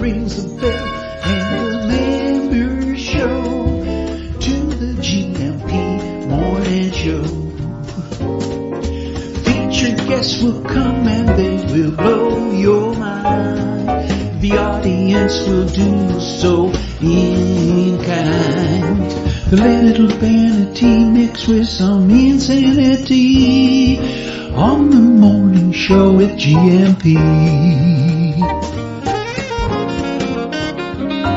rings a bell and a member show to the GMP Morning Show. Featured guests will come and they will blow your mind. The audience will do so in kind. The little vanity mixed with some insanity on the morning show with GMP.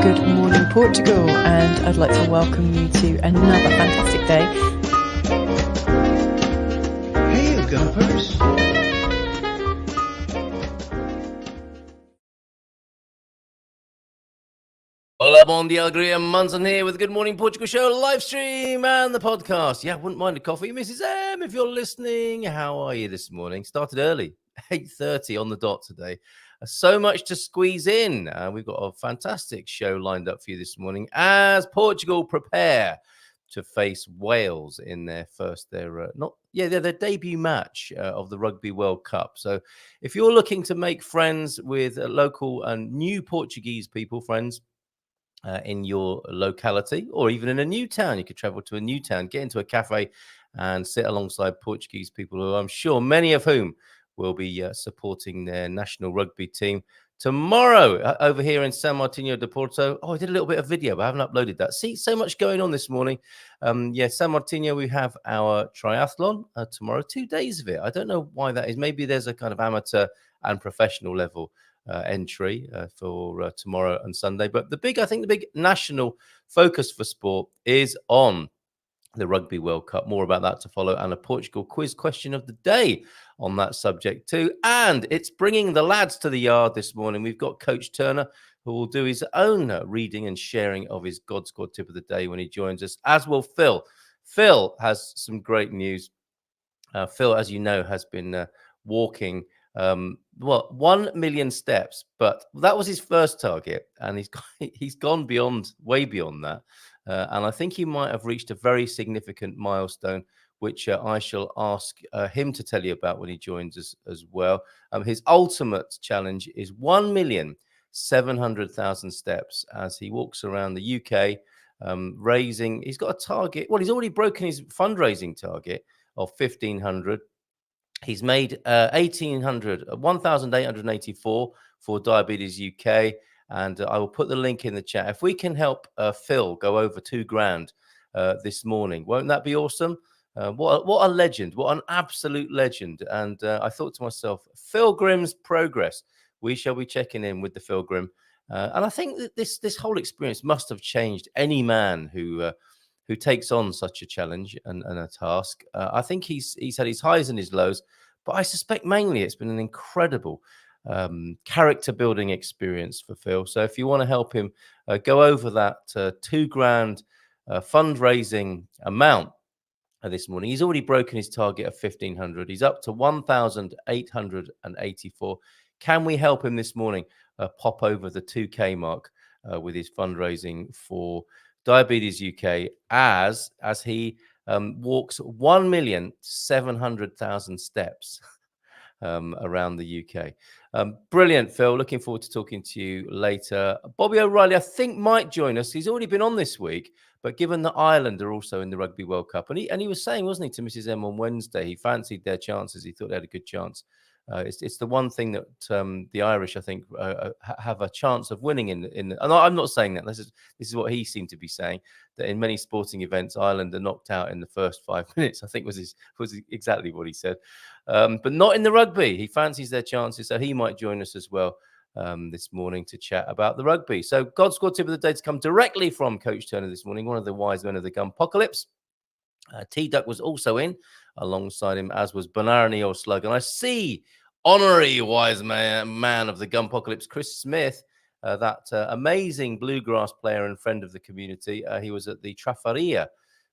Good morning, Portugal, and I'd like to welcome you to another fantastic day. Hey, Gumpers. Hola, bon dia, Carl Munson here with the Good Morning Portugal show live stream and the podcast. Yeah, wouldn't mind a coffee. Mrs. M, if you're listening, how are you this morning? Started early, 8:30 on the dot today. So much to squeeze in. We've got a fantastic show lined up for you this morning as Portugal prepare to face Wales in their their debut match of the Rugby World Cup. So if you're looking to make friends with local and new Portuguese people, friends, in your locality or even in a new town, you could travel to a new town, get into a cafe and sit alongside Portuguese people who I'm sure many of whom will be supporting their national rugby team tomorrow over here in San Martino de Porto. I did a little bit of video, but I haven't uploaded that. See, so much going on this morning. San Martino, we have our triathlon tomorrow, 2 days of it. I don't know why that is. Maybe there's a kind of amateur and professional level entry for tomorrow and Sunday. But the big national focus for sport is on the Rugby World Cup. More about that to follow, and a Portugal quiz question of the day on that subject too. And it's bringing the lads to the yard this morning. We've got Coach Turner, who will do his own reading and sharing of his God Squad tip of the day when he joins us, as will Phil. Phil has some great news. Phil, as you know, has been walking 1 million steps, but that was his first target, and he's gone way beyond that, and I think he might have reached a very significant milestone, which I shall ask him to tell you about when he joins us as well. His ultimate challenge is 1,700,000 steps as he walks around the UK, raising. He's got a target. Well, he's already broken his fundraising target of 1,500. He's made 1,884 for Diabetes UK, and I will put the link in the chat. If we can help Phil go over $2,000 this morning, won't that be awesome? What a legend! What an absolute legend! And I thought to myself, Phil Grimm's progress. We shall be checking in with the Phil Grimm, and I think that this whole experience must have changed any man who takes on such a challenge and a task. I think he's had his highs and his lows, but I suspect mainly it's been an incredible character building experience for Phil. So if you want to help him go over that $2,000 fundraising amount this morning, he's already broken his target of 1,500. He's up to 1,884. Can we help him this morning pop over the 2K mark with his fundraising for Diabetes UK as he walks 1,700,000 steps around the UK. Brilliant, Phil. Looking forward to talking to you later. Bobby O'Reilly, I think, might join us. He's already been on this week, but given that Ireland are also in the Rugby World Cup, and he was saying, wasn't he, to Mrs. M on Wednesday, he fancied their chances. He thought they had a good chance. It's the one thing that the Irish, I think, have a chance of winning in. And I'm not saying that. This is what he seemed to be saying, that in many sporting events, Ireland are knocked out in the first 5 minutes. I think was exactly what he said, but not in the rugby. He fancies their chances, so he might join us as well this morning to chat about the rugby. So, God Squad tip of the day to come directly from Coach Turner this morning, one of the wise men of the Gunpocalypse. T-Duck was also in alongside him, as was Banarni or Slug. And I see honorary wise man of the Gunpocalypse, Chris Smith, that amazing bluegrass player and friend of the community. He was at the Trafaria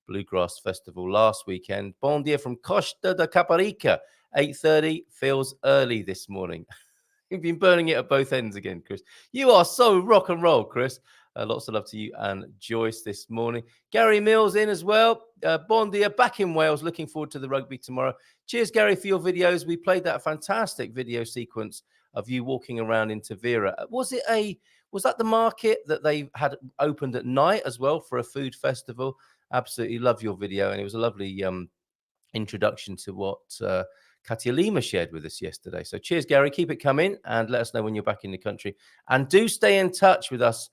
Bluegrass Festival last weekend. Bon dia from Costa da Caparica. 8:30 feels early this morning. You've been burning it at both ends again, Chris. You are so rock and roll, Chris. Lots of love to you and Joyce this morning. Gary Mills in as well. Bon dia, back in Wales. Looking forward to the rugby tomorrow. Cheers, Gary, for your videos. We played that fantastic video sequence of you walking around in Tavira. Was that the market that they had opened at night as well for a food festival? Absolutely love your video, and it was a lovely introduction to what Katia Lima shared with us yesterday. So cheers, Gary. Keep it coming and let us know when you're back in the country. And do stay in touch with us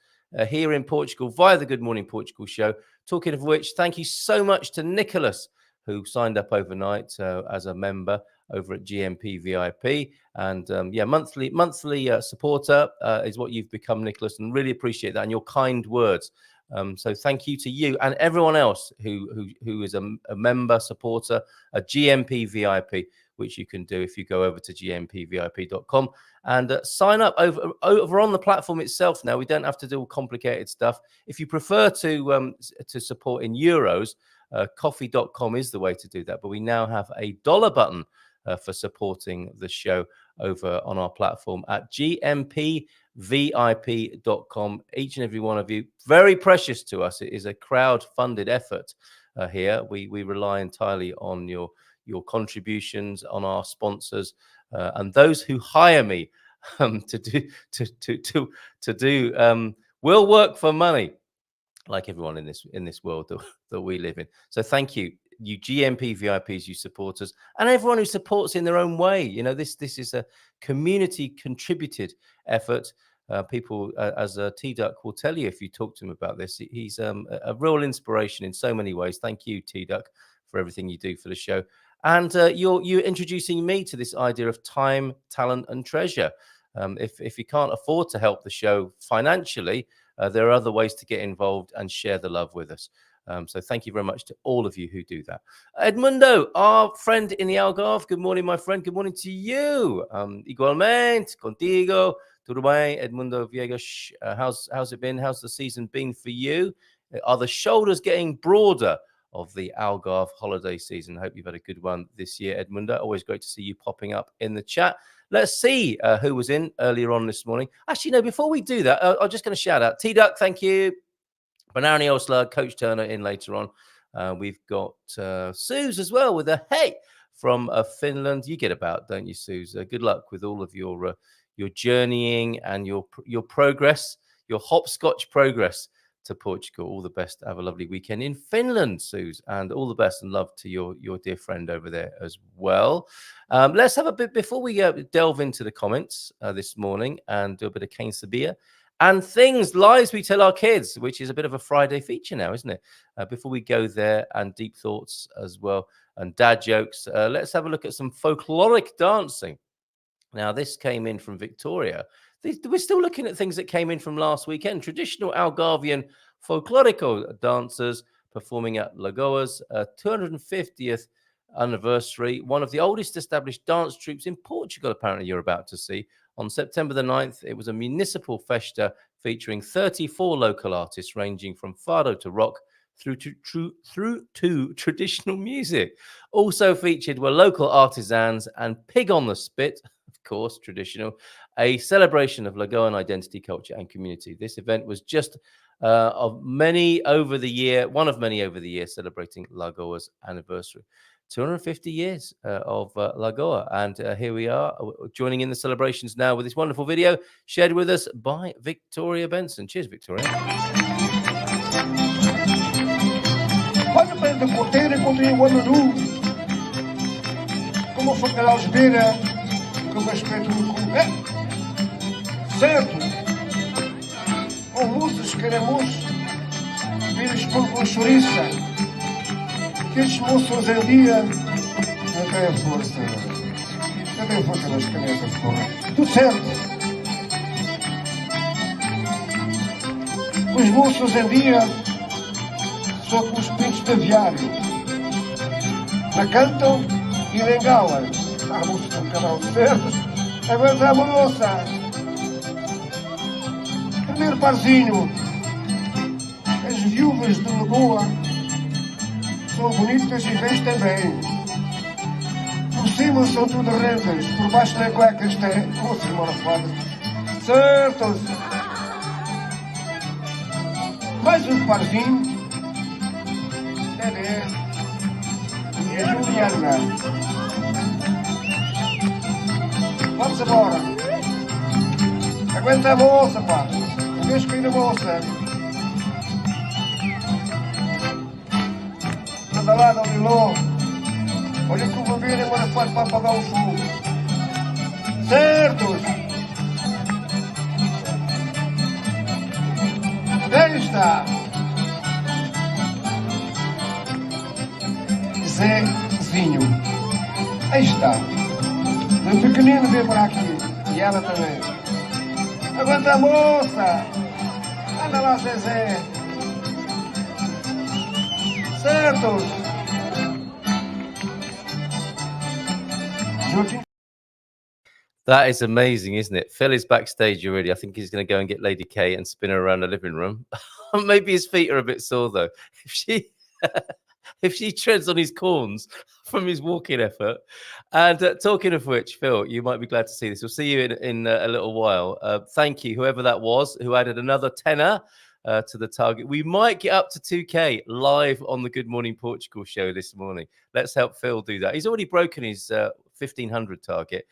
here in Portugal via the Good Morning Portugal show. Talking of which, thank you so much to Nicholas, who signed up overnight as a member over at GMP VIP. And monthly supporter is what you've become, Nicholas, and really appreciate that and your kind words. So thank you to you and everyone else who is a member supporter, a GMP VIP, which you can do if you go over to gmpvip.com and sign up over on the platform itself. Now, we don't have to do all complicated stuff. If you prefer to support in euros, coffee.com is the way to do that. But we now have a dollar button for supporting the show over on our platform at gmpvip.com. Each and every one of you, very precious to us. It is a crowd-funded effort here. We rely entirely on your contributions, on our sponsors, and those who hire me to do will work for money, like everyone in this world that we live in. So thank you. You GMP VIPs, you supporters, and everyone who supports in their own way. You know, this is a community contributed effort. People, as T-Duck will tell you if you talk to him about this, he's a real inspiration in so many ways. Thank you, T-Duck, for everything you do for the show. And you're introducing me to this idea of time, talent, and treasure. If you can't afford to help the show financially, there are other ways to get involved and share the love with us. So thank you very much to all of you who do that. Edmundo, our friend in the Algarve. Good morning, my friend. Good morning to you. Igualmente, contigo. Tudo bem, Edmundo Viegas? How's it been? How's the season been for you? Are the shoulders getting broader of the Algarve holiday season? I hope you've had a good one this year, Edmundo. Always great to see you popping up in the chat. Let's see who was in earlier on this morning. Actually, no, before we do that, I'm just going to shout out T-Duck, thank you. Banani Osler, Coach Turner in later on. We've got Suze as well with a hey from Finland. You get about, don't you, Suze? Good luck with all of your journeying and your progress, your hopscotch progress to Portugal. All the best. Have a lovely weekend in Finland, Suze, and all the best and love to your dear friend over there as well. Let's have a bit before we delve into the comments this morning and do a bit of Cane Sabia and lies we tell our kids, which is a bit of a Friday feature now, isn't it? Before we go there, and deep thoughts as well, and dad jokes, let's have a look at some folkloric dancing. Now, this came in from Victoria. We're still looking at things that came in from last weekend. Traditional Algarvian folklorico dancers performing at Lagoa's 250th anniversary, one of the oldest established dance troupes in Portugal, apparently you're about to see. On September the 9th, it was a municipal festa featuring 34 local artists ranging from fado to rock through to traditional music. Also featured were local artisans and Pig on the Spit, of course, traditional, a celebration of Lagoan identity, culture, and community. This event was just one of many over the year celebrating Lagoa's anniversary. 250 years of Lagoa. And here we are joining in the celebrations now with this wonderful video shared with us by Victoria Benson. Cheers, Victoria. Olha para a porteira encontrei o ano nu. Como foi que ela os beira, como aspecto certo. Com luzes, caramuços, viras com chouriça. Que estes moços hoje em dia não têm força. Não têm força nas canetas, porra. Tudo certo. Os moços hoje em dia só com os pintos de aviário. Não cantam e nem galam. Ah, moços do canal certo. Agora a moça. Primeiro parzinho. As viúvas de Lagoa são bonitas e vestem bem. Por cima são tudo rentas, por baixo nem cuecas têm. Moças marafadas. Certos. Mais um parzinho. Dedé. E a Juliana. Vamos embora. Aguenta a moça, pá. Vês que na moça. Anda lá, dá Liló. Olha que o bombeiro agora faz para apagar o fogo. Certos! Aí está! Zezinho. Aí está. O pequenino veio para aqui. E ela também. Aguenta a moça! Anda lá, Zezé! Certos! Jorginho. That is amazing, isn't it? Phil is backstage already. I think he's going to go and get Lady K and spin her around the living room. Maybe his feet are a bit sore though. If she treads on his corns from his walking effort. And talking of which, Phil, you might be glad to see this. We'll see you in a little while. Thank you, whoever that was, who added another tenner to the target. We might get up to 2K live on the Good Morning Portugal show this morning. Let's help Phil do that. He's already broken his 1,500 target.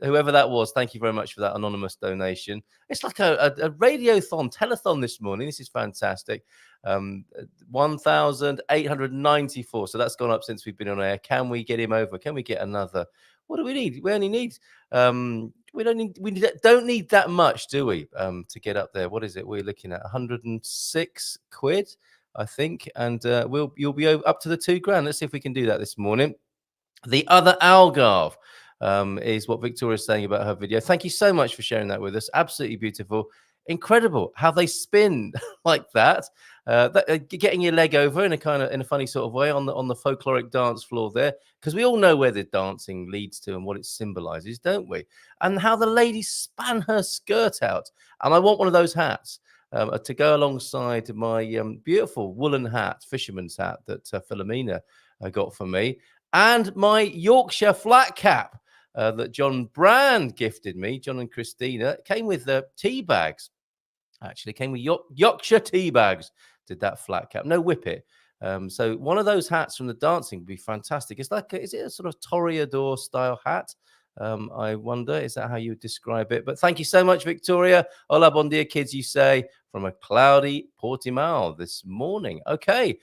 Whoever that was, thank you very much for that anonymous donation. It's like a radiothon, telethon this morning. This is fantastic. 1,894. So that's gone up since we've been on air. Can we get him over? Can we get another? What do we need? We only need we don't need that much, do we? To get up there. What is it? We're looking at 106 quid, I think, and you'll be up to the £2,000. Let's see if we can do that this morning. The other Algarve is what Victoria's saying about her video. Thank you so much for sharing that with us. Absolutely beautiful. Incredible how they spin like that. Getting your leg over in a funny sort of way on the folkloric dance floor there, because we all know where the dancing leads to and what it symbolizes, don't we? And how the lady span her skirt out. And I want one of those hats to go alongside my beautiful woolen hat, fisherman's hat that Philomena got for me, and my Yorkshire flat cap that John Brand gifted me. John and Christina. It came with tea bags. Actually, came with Yorkshire tea bags. Did that flat cap? No whippet. So one of those hats from the dancing would be fantastic. It's like, is it a sort of Toreador style hat? I wonder, is that how you would describe it? But thank you so much, Victoria. Hola, bon dia, kids, you say, from a cloudy Portimao this morning. Okay.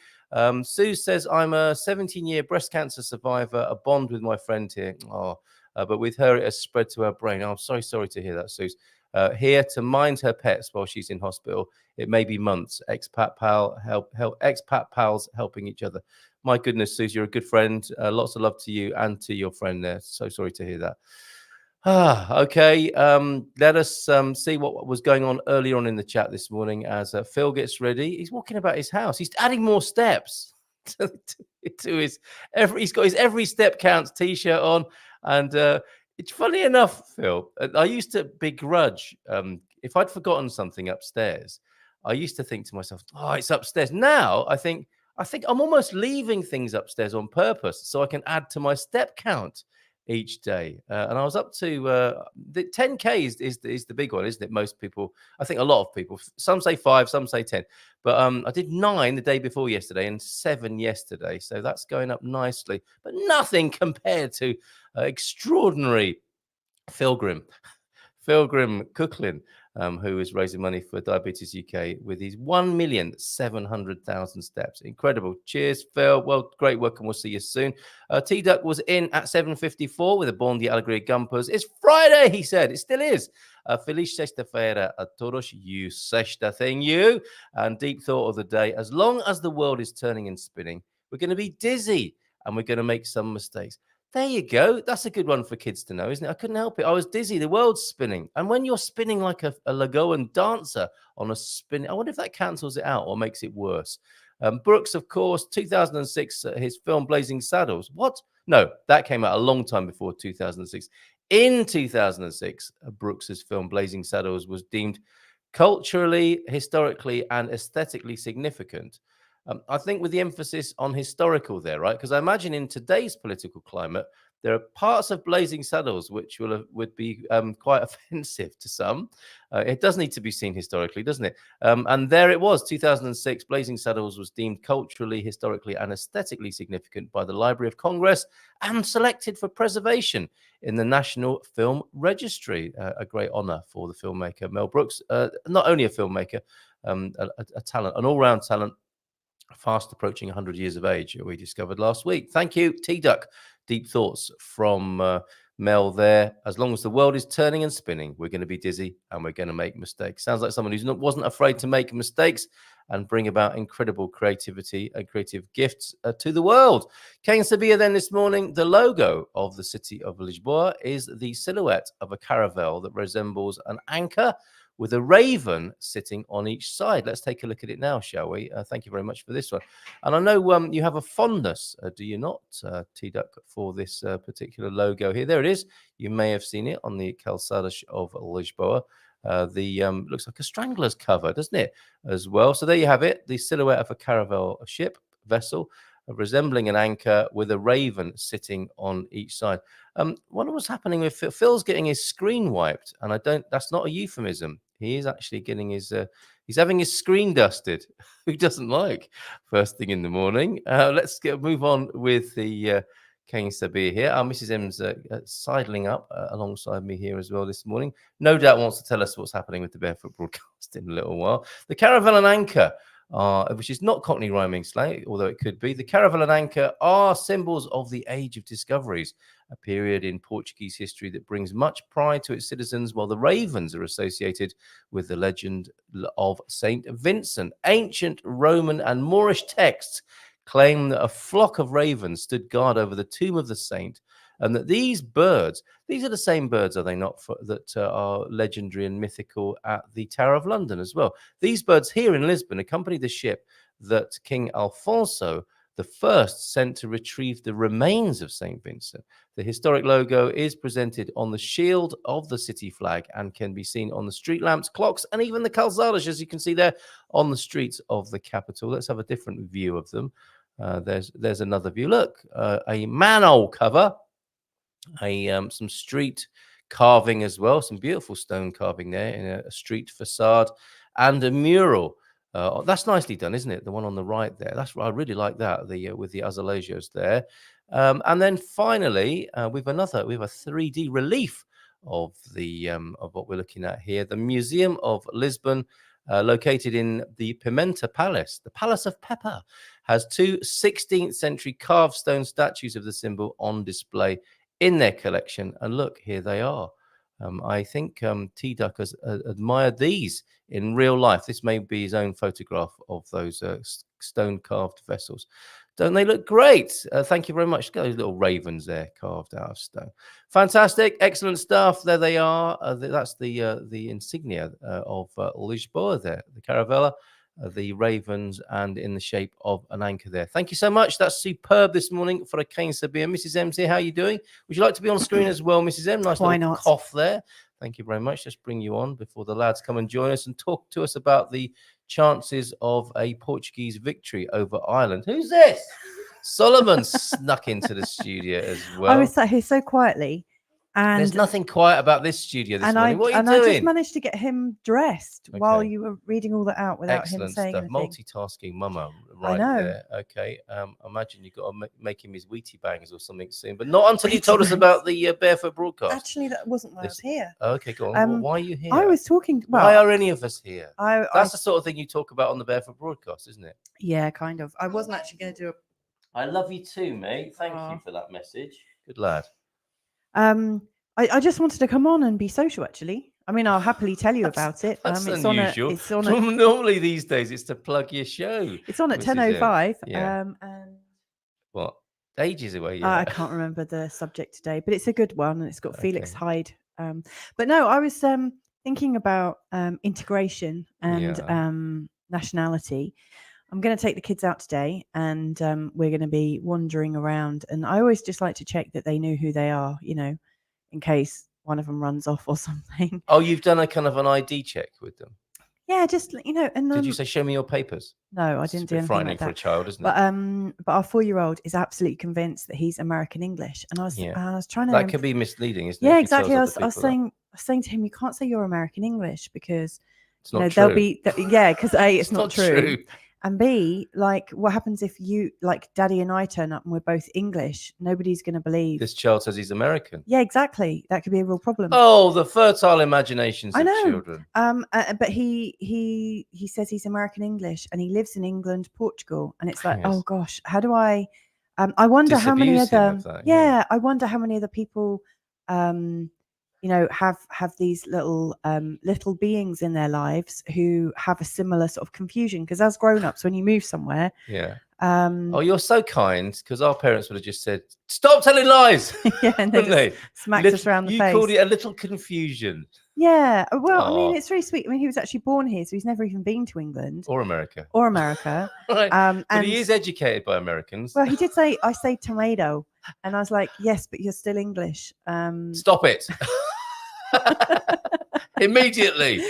Sue says, I'm a 17-year breast cancer survivor, a bond with my friend here. But with her, it has spread to her brain. Oh, I'm sorry to hear that, Sue. Here to mind her pets while she's in hospital. It may be months. Expat pals helping each other. My goodness, Suze, you're a good friend. Lots of love to you and to your friend there. So sorry to hear that. Okay. Let us see what was going on earlier on in the chat this morning as Phil gets ready. He's walking about his house. He's adding more steps to his he's got his every step counts t-shirt on, and it's funny enough, Phil. I used to begrudge if I'd forgotten something upstairs. I used to think to myself, "Oh, it's upstairs." Now I think I'm almost leaving things upstairs on purpose so I can add to my step count each day. And I was up to the 10K is the big one, isn't it? Most people, I think a lot of people, some say 5, some say 10. But I did 9 the day before yesterday and 7 yesterday. So that's going up nicely, but nothing compared to extraordinary Philgrim Cooklin, who is raising money for Diabetes UK with his 1,700,000 steps. Incredible. Cheers, Phil. Well, great work, and we'll see you soon. T-Duck was in at 7:54 with a Bon de Alegria Gumpers. It's Friday, he said. It still is. Feliz sexta-feira a todos. You sexta thing, you. And deep thought of the day. As long as the world is turning and spinning, we're going to be dizzy and we're going to make some mistakes. There you go. That's a good one for kids to know, isn't it? I couldn't help it. I was dizzy. The world's spinning. And when you're spinning like a Lagoan dancer on a spin, I wonder if that cancels it out or makes it worse. Brooks, of course, 2006, his film Blazing Saddles. What? No, that came out a long time before 2006. In 2006, Brooks's film Blazing Saddles was deemed culturally, historically, and aesthetically significant. I think with the emphasis on historical there, right? Because I imagine in today's political climate, There are parts of Blazing Saddles which would be quite offensive to some. It does need to be seen historically, doesn't it? And there it was, 2006. Blazing Saddles was deemed culturally, historically, and aesthetically significant by the Library of Congress and selected for preservation in the National Film Registry. A great honour for the filmmaker Mel Brooks. Not only a filmmaker, a talent, an all-round talent, fast approaching 100 years of age, we discovered last week. Thank you, T-Duck. Deep thoughts from Mel there. As long as the world is turning and spinning, we're going to be dizzy and we're going to make mistakes. Sounds like someone who wasn't afraid to make mistakes and bring about incredible creativity and creative gifts to the world. Kane Sabia then this morning, the logo of the city of Lisboa is the silhouette of a caravel that resembles an anchor with a raven sitting on each side. Let's take a look at it now, shall we? Thank you very much for this one. And I know you have a fondness, do you not, T-Duck, for this particular logo here. There it is. You may have seen it on the calçadas of Lisboa. Looks like a Strangler's cover, doesn't it, as well? So there you have it, the silhouette of a caravel vessel, resembling an anchor with a raven sitting on each side. Wonder what's happening with Phil. Phil's getting his screen wiped, and that's not a euphemism. He is actually getting he's having his screen dusted. Who doesn't like first thing in the morning? Let's move on with the Kane Sabir here. Our Mrs. M's sidling up alongside me here as well this morning. No doubt wants to tell us what's happening with the Barefoot broadcast in a little while. The caravel and anchor, which is not Cockney rhyming slang, although it could be. The caravel and anchor are symbols of the Age of Discoveries, a period in Portuguese history that brings much pride to its citizens, while the ravens are associated with the legend of Saint Vincent. Ancient Roman and Moorish texts claim that a flock of ravens stood guard over the tomb of the saint, and that these are the same birds, are they not, that are legendary and mythical at the Tower of London as well. These birds here in Lisbon accompany the ship that King Alfonso I sent to retrieve the remains of St. Vincent. The historic logo is presented on the shield of the city flag and can be seen on the street lamps, clocks, and even the calçadas, as you can see there on the streets of the capital. Let's have a different view of them. There's another view. Look, a manhole cover, some street carving as well, some beautiful stone carving there in a street facade, and a mural. That's nicely done, isn't it? The one on the right there. I really like that. With the azulejos there. And then finally, we have a 3D relief of what we're looking at here. The Museum of Lisbon, located in the Pimenta Palace, the Palace of Pepper, has two 16th century carved stone statues of the symbol on display in their collection. And look, here they are. I think T-Duck has admired these in real life. This may be his own photograph of those stone carved vessels. Don't they look great? Thank you very much. Look at those little ravens there carved out of stone. Fantastic. Excellent stuff. There they are. That's the insignia of Lisboa there, the caravella, the ravens, and in the shape of an anchor there. Thank you so much. That's superb this morning for a Kane Sabir. Mrs. M's here. How are you doing? Would you like to be on screen as well, Mrs. M? Nice little cough there. Thank you very much. Let's bring you on before the lads come and join us and talk to us about the chances of a Portuguese victory over Ireland. Who's this? Solomon snuck into the studio as well. I was sat here so quietly. And there's nothing quiet about this studio this morning. What are you doing? I just managed to get him dressed while you were reading all that out without him saying anything. Multitasking mama right there. Okay. Imagine you've got to make him his Wheatie Bangers or something soon, but not until you told us about the Barefoot broadcast. Actually, that wasn't why I was here. Okay, go on. Why are you here? I was talking. Why are any of us here? That's the sort of thing you talk about on the Barefoot broadcast, isn't it? Yeah, kind of. I wasn't actually going to do I love you too, mate. Thank you for that message. Good lad. I just wanted to come on and be social, actually. I mean, I'll happily tell you about it. That's unusual. Normally these days, it's to plug your show. It's on at 10:05. And what? Ages away. I can't remember the subject today, but it's a good one, and it's got Felix Hyde. But no, I was thinking about integration and nationality. I'm going to take the kids out today, and we're going to be wandering around. And I always just like to check that they know who they are, in case one of them runs off or something. Oh, you've done a kind of an ID check with them? Yeah, just and Did you say show me your papers? No, I It's didn't a do bit anything frightening like for that. a child, isn't it? But our 4-year-old is absolutely convinced that he's American English, and I was trying to. That could be misleading, isn't it? Yeah, if he exactly. tells other I was people that. saying to him, you can't say you're American English because It's not they'll true. be because A, it's not not true. And B, like, what happens if you, like, Daddy and I turn up and we're both English? Nobody's going to believe. This child says he's American. Yeah, exactly. That could be a real problem. Oh, the fertile imaginations I of know. children. But he says he's American English and he lives in England, Portugal, and it's like, Yes. oh gosh, how do I? I wonder how many Disabuse him other of that, yeah, I wonder how many other people have these little beings in their lives who have a similar sort of confusion, because as grown-ups, when you move somewhere, oh, you're so kind, because our parents would have just said, stop telling lies. Yeah, and wouldn't they? Smacked us around the you face. called it a little confusion. Yeah, well, I mean, Aw. it's really sweet. I mean, he was actually born here, so he's never even been to England Or America. Right. But and he is educated by Americans. Well, he did say, I say tomato, and I was like, yes, but you're still English. Stop it. Immediately.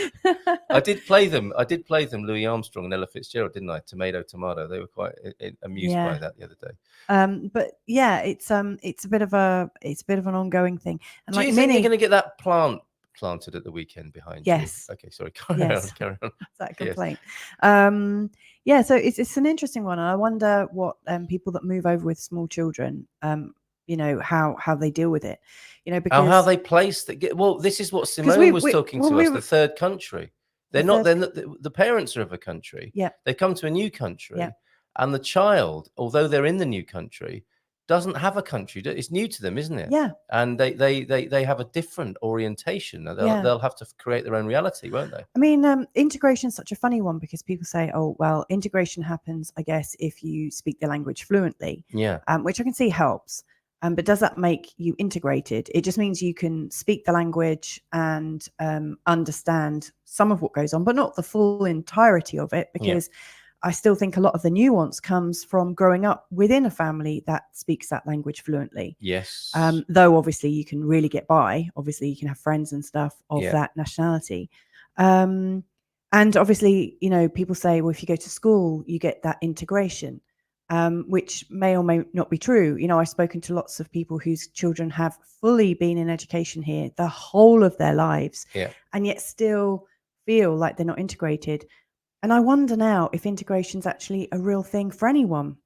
I did play them Louis Armstrong and Ella Fitzgerald, didn't I? Tomato. They were quite amused by that the other day. But yeah, it's a bit of an ongoing thing. And do you think you're going to get that plant planted at the weekend behind you? Yes. Okay, sorry. Carry on. Is that a complaint? Yes. Yeah, so it's an interesting one. And I wonder what people that move over with small children, how they deal with it. Because how they place this is what Simone was talking to us, the third country. The parents are of a country. Yeah. They come to a new country. Yeah. And the child, although they're in the new country, doesn't have a country. It's new to them, isn't it? Yeah. And they have a different orientation. They'll have to create their own reality, won't they? I mean, integration is such a funny one, because people say, oh, well, integration happens, I guess, if you speak the language fluently. Yeah. Which I can see helps. But does that make you integrated? It just means you can speak the language and understand some of what goes on, but not the full entirety of it, because I still think a lot of the nuance comes from growing up within a family that speaks that language fluently. Yes. Though obviously you can really get by. Obviously you can have friends and stuff of that nationality. And obviously, people say, well, if you go to school, you get that integration. Which may or may not be true. I've spoken to lots of people whose children have fully been in education here the whole of their lives, and yet still feel like they're not integrated. And I wonder now if integration's actually a real thing for anyone.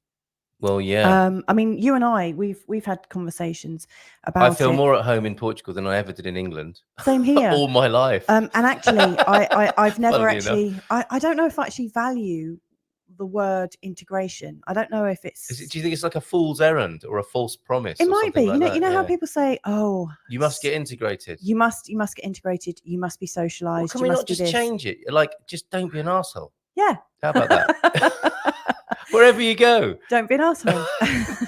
Well, yeah. I mean, you and I, we've had conversations about it. I feel more at home in Portugal than I ever did in England. Same here. All my life. And actually, I've never actually. I don't know if I actually value the word integration. I don't know if it's. Do you think it's like a fool's errand or a false promise? It might be. Like you know how people say, "Oh, you must get integrated. You must get integrated. You must be socialized." Well, can we not just change it? Like, just don't be an arsehole. Yeah. How about that? Wherever you go, don't be an arsehole.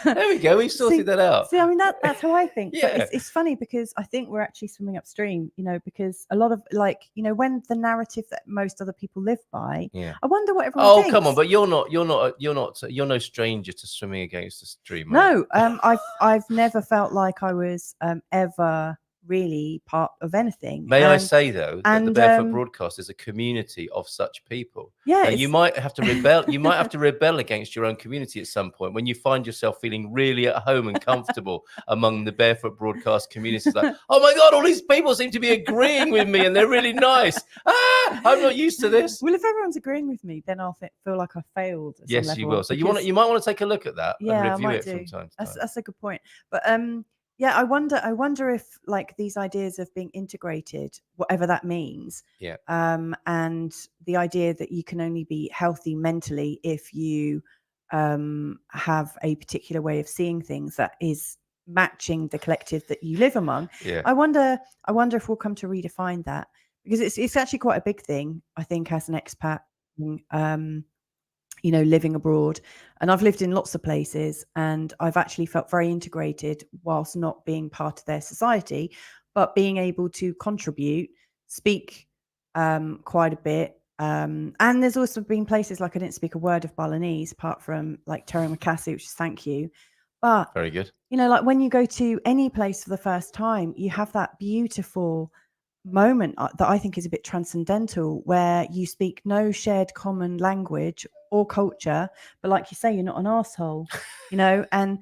There we go. We've sorted that out. See, I mean, that's how I think. Yeah. But it's funny, because I think we're actually swimming upstream, because a lot of, when the narrative that most other people live by, I wonder what everyone thinks. Come on, but you're no stranger to swimming against the stream. No, I've never felt like I was ever really part of anything. May I say, though, that the Barefoot Broadcast is a community of such people. Yeah, you might have to rebel. You might have to rebel against your own community at some point when you find yourself feeling really at home and comfortable among the Barefoot Broadcast community. Like, oh my God, all these people seem to be agreeing with me, and they're really nice. I'm not used to this. Well, if everyone's agreeing with me, then I'll feel like I failed. Yes, you will. So you might want to take a look at that and review it from time to time. That's a good point. But yeah, I wonder if, like, these ideas of being integrated, whatever that means, and the idea that you can only be healthy mentally if you have a particular way of seeing things that is matching the collective that you live among. Yeah. I wonder if we'll come to redefine that, because it's actually quite a big thing, I think, as an expat. Living abroad, and I've lived in lots of places, and I've actually felt very integrated whilst not being part of their society, but being able to contribute, speak quite a bit. And there's also been places like I didn't speak a word of Balinese apart from like Terry Makasi, which is thank you. But very good. Like when you go to any place for the first time, you have that beautiful moment that I think is a bit transcendental, where you speak no shared common language or culture, but like you say, you're not an asshole, you know, and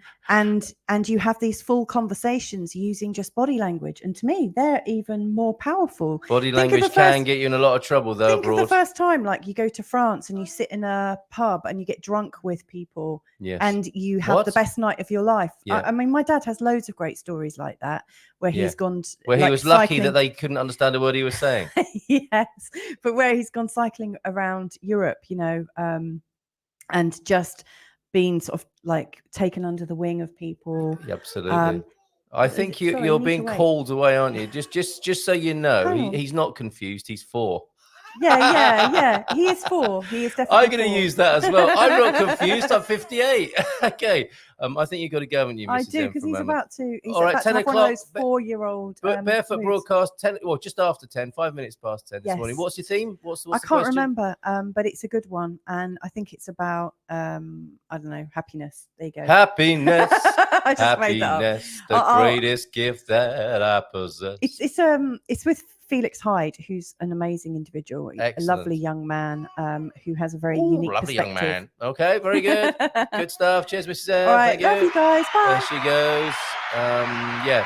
you have these full conversations using just body language. And to me, they're even more powerful. Body language can get you in a lot of trouble, though. Think of the first time, like, you go to France and you sit in a pub and you get drunk with people, and you have the best night of your life. I mean, my dad has loads of great stories like that, where he's gone, where he was lucky that they couldn't understand a word he was saying. Yes, but where he's gone cycling around Europe, you know, and just been sort of like taken under the wing of people. Absolutely. I think you're being called away, aren't you? Just so you know, he's not confused. He's 4. Yeah. He is 4. He is definitely. I'm going to use that as well. I'm not confused. I'm 58. Okay. I think you've got to go, haven't you, Mrs. I do, because he's about to. He's all right, about 10 to have o'clock. One of those 4-year-old. Barefoot broadcast. 10. Well, just after 10. 5 minutes past 10 this morning. What's your theme? What's I can't remember. But it's a good one, and I think it's about I don't know, happiness. There you go. Happiness. I just made that up. The greatest gift that I possess. It's with Felix Hyde, who's an amazing individual. Excellent. A lovely young man who has a very unique lovely perspective. Young man. Okay, very good. Good stuff. Cheers, Mrs. M. All right, love you guys. Bye. There she goes.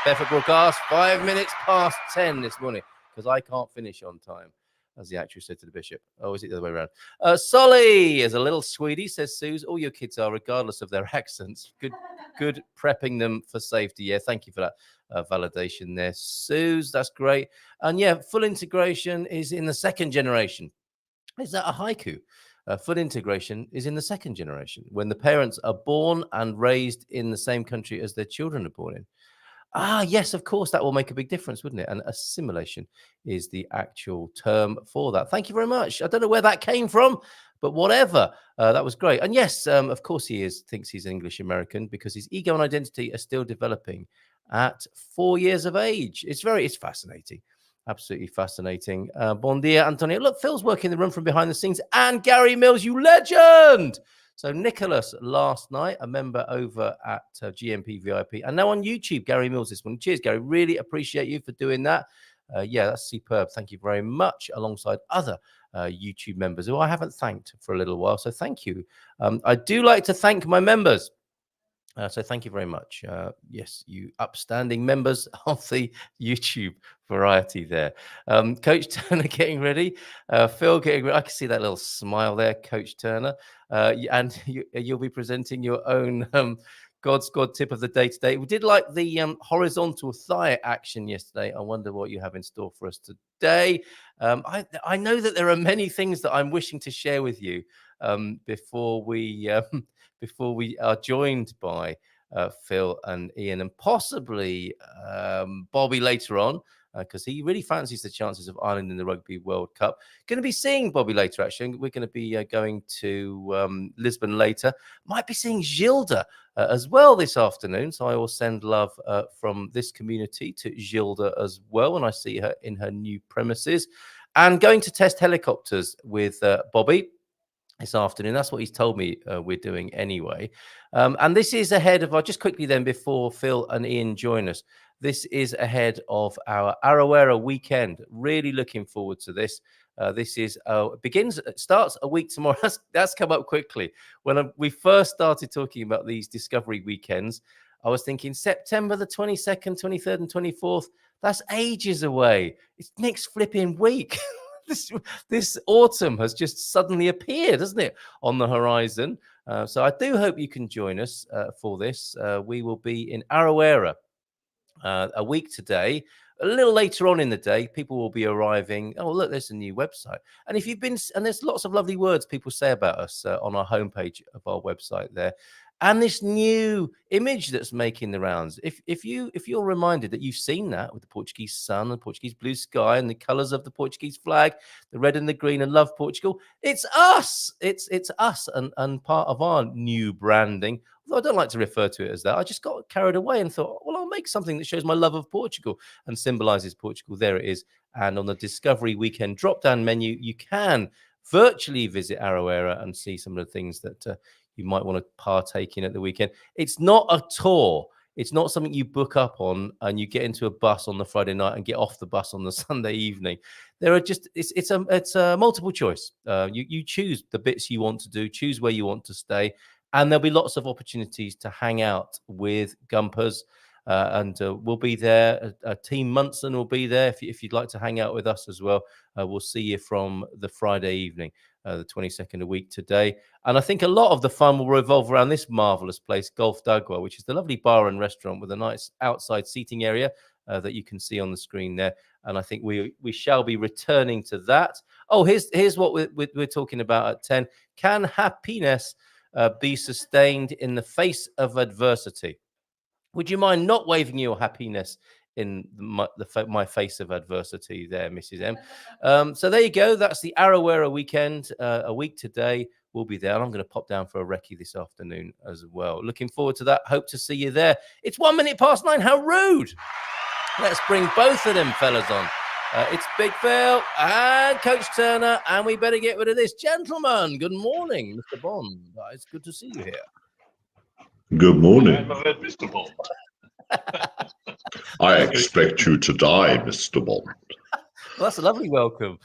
Barefoot broadcast, 5 minutes past 10 this morning, because I can't finish on time, as the actress said to the bishop. Oh, is it the other way around? Solly is a little sweetie, says Suze. All your kids are, regardless of their accents. Good prepping them for safety. Yeah, thank you for that validation there, Suze. That's great. And yeah, full integration is in the second generation. Is that a haiku? Full integration is in the second generation, when the parents are born and raised in the same country as their children are born in. Yes, of course, that will make a big difference, wouldn't it? And assimilation is the actual term for that. Thank you very much. I don't know where that came from, but whatever. That was great. And yes, of course he thinks he's English American, because his ego and identity are still developing at 4 years of age. It's fascinating. Absolutely fascinating. Bon dia, Antonio. Look, Phil's working the room from behind the scenes. And Gary Mills, you legend. So Nicholas last night, a member over at GMP VIP, and now on YouTube, Gary Mills this morning. Cheers, Gary. Really appreciate you for doing that. That's superb. Thank you very much, alongside other YouTube members who I haven't thanked for a little while. So thank you. I do like to thank my members. So thank you very much. Yes, you upstanding members of the YouTube variety there. Coach Turner getting ready. Phil getting ready. I can see that little smile there, Coach Turner. And you'll be presenting your own God's God tip of the day today. We did like the horizontal thigh action yesterday. I wonder what you have in store for us today. I know that there are many things that I'm wishing to share with you before we are joined by Phil and Ian, and possibly Bobby later on, because he really fancies the chances of Ireland in the Rugby World Cup. Going to be seeing Bobby later, actually. We're going to be going to Lisbon later. Might be seeing Gilda as well this afternoon. So I will send love from this community to Gilda as well when I see her in her new premises. And going to test helicopters with Bobby this afternoon. That's what he's told me we're doing anyway. And this is ahead of, just quickly then, before Phil and Ian join us, this is ahead of our Arawera weekend. Really looking forward to this. This is starts a week tomorrow. That's come up quickly. When we first started talking about these Discovery weekends, I was thinking September the 22nd, 23rd and 24th. That's ages away. It's next flipping week. This autumn has just suddenly appeared, hasn't it, on the horizon? So I do hope you can join us for this. We will be in Arawera a week today. A little later on in the day, people will be arriving. Oh, look, there's a new website. And if you've been, and there's lots of lovely words people say about us on our homepage of our website there. And this new image that's making the rounds. If you're reminded that you've seen that with the Portuguese sun and Portuguese blue sky and the colours of the Portuguese flag, the red and the green, and love Portugal, it's us. It's us and part of our new branding. Although I don't like to refer to it as that. I just got carried away and thought, well, I'll make something that shows my love of Portugal and symbolises Portugal. There it is. And on the Discovery Weekend drop-down menu, you can virtually visit Arawera and see some of the things that you might want to partake in at the weekend. It's not a tour. It's not something you book up on and you get into a bus on the Friday night and get off the bus on the Sunday evening. There are just it's a multiple choice. You choose the bits you want to do, choose where you want to stay, and there'll be lots of opportunities to hang out with Gumpers. And we'll be there. Team Munson will be there if you'd like to hang out with us as well. We'll see you from the Friday evening, the 22nd a week today. And I think a lot of the fun will revolve around this marvelous place, Golf Dagwa, which is the lovely bar and restaurant with a nice outside seating area that you can see on the screen there. And I think we shall be returning to that. Oh, here's what we're talking about at 10. Can happiness be sustained in the face of adversity? Would you mind not waving your happiness in my face of adversity there, Mrs. M? So there you go. That's the Arawera weekend. A week today, we'll be there. And I'm going to pop down for a recce this afternoon as well. Looking forward to that. Hope to see you there. It's 9:01. How rude. Let's bring both of them fellas on. It's Big Phil and Coach Turner. And we better get rid of this. Gentlemen, good morning, Mr. Bond. It's good to see you here. Good morning. I'm Mr. Bond. I expect you to die, Mr. Bond. Well, that's a lovely welcome.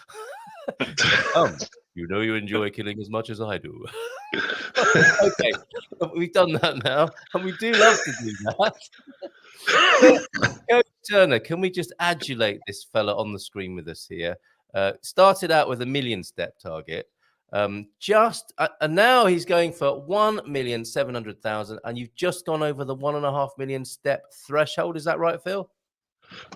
You know you enjoy killing as much as I do. Okay, we've done that now, and we do love to do that. Coach Turner, can we just adulate this fella on the screen with us here? Started out with a 1 million step target. And now he's going for 1,700,000, and you've just gone over the 1.5 million step threshold. Is that right, Phil?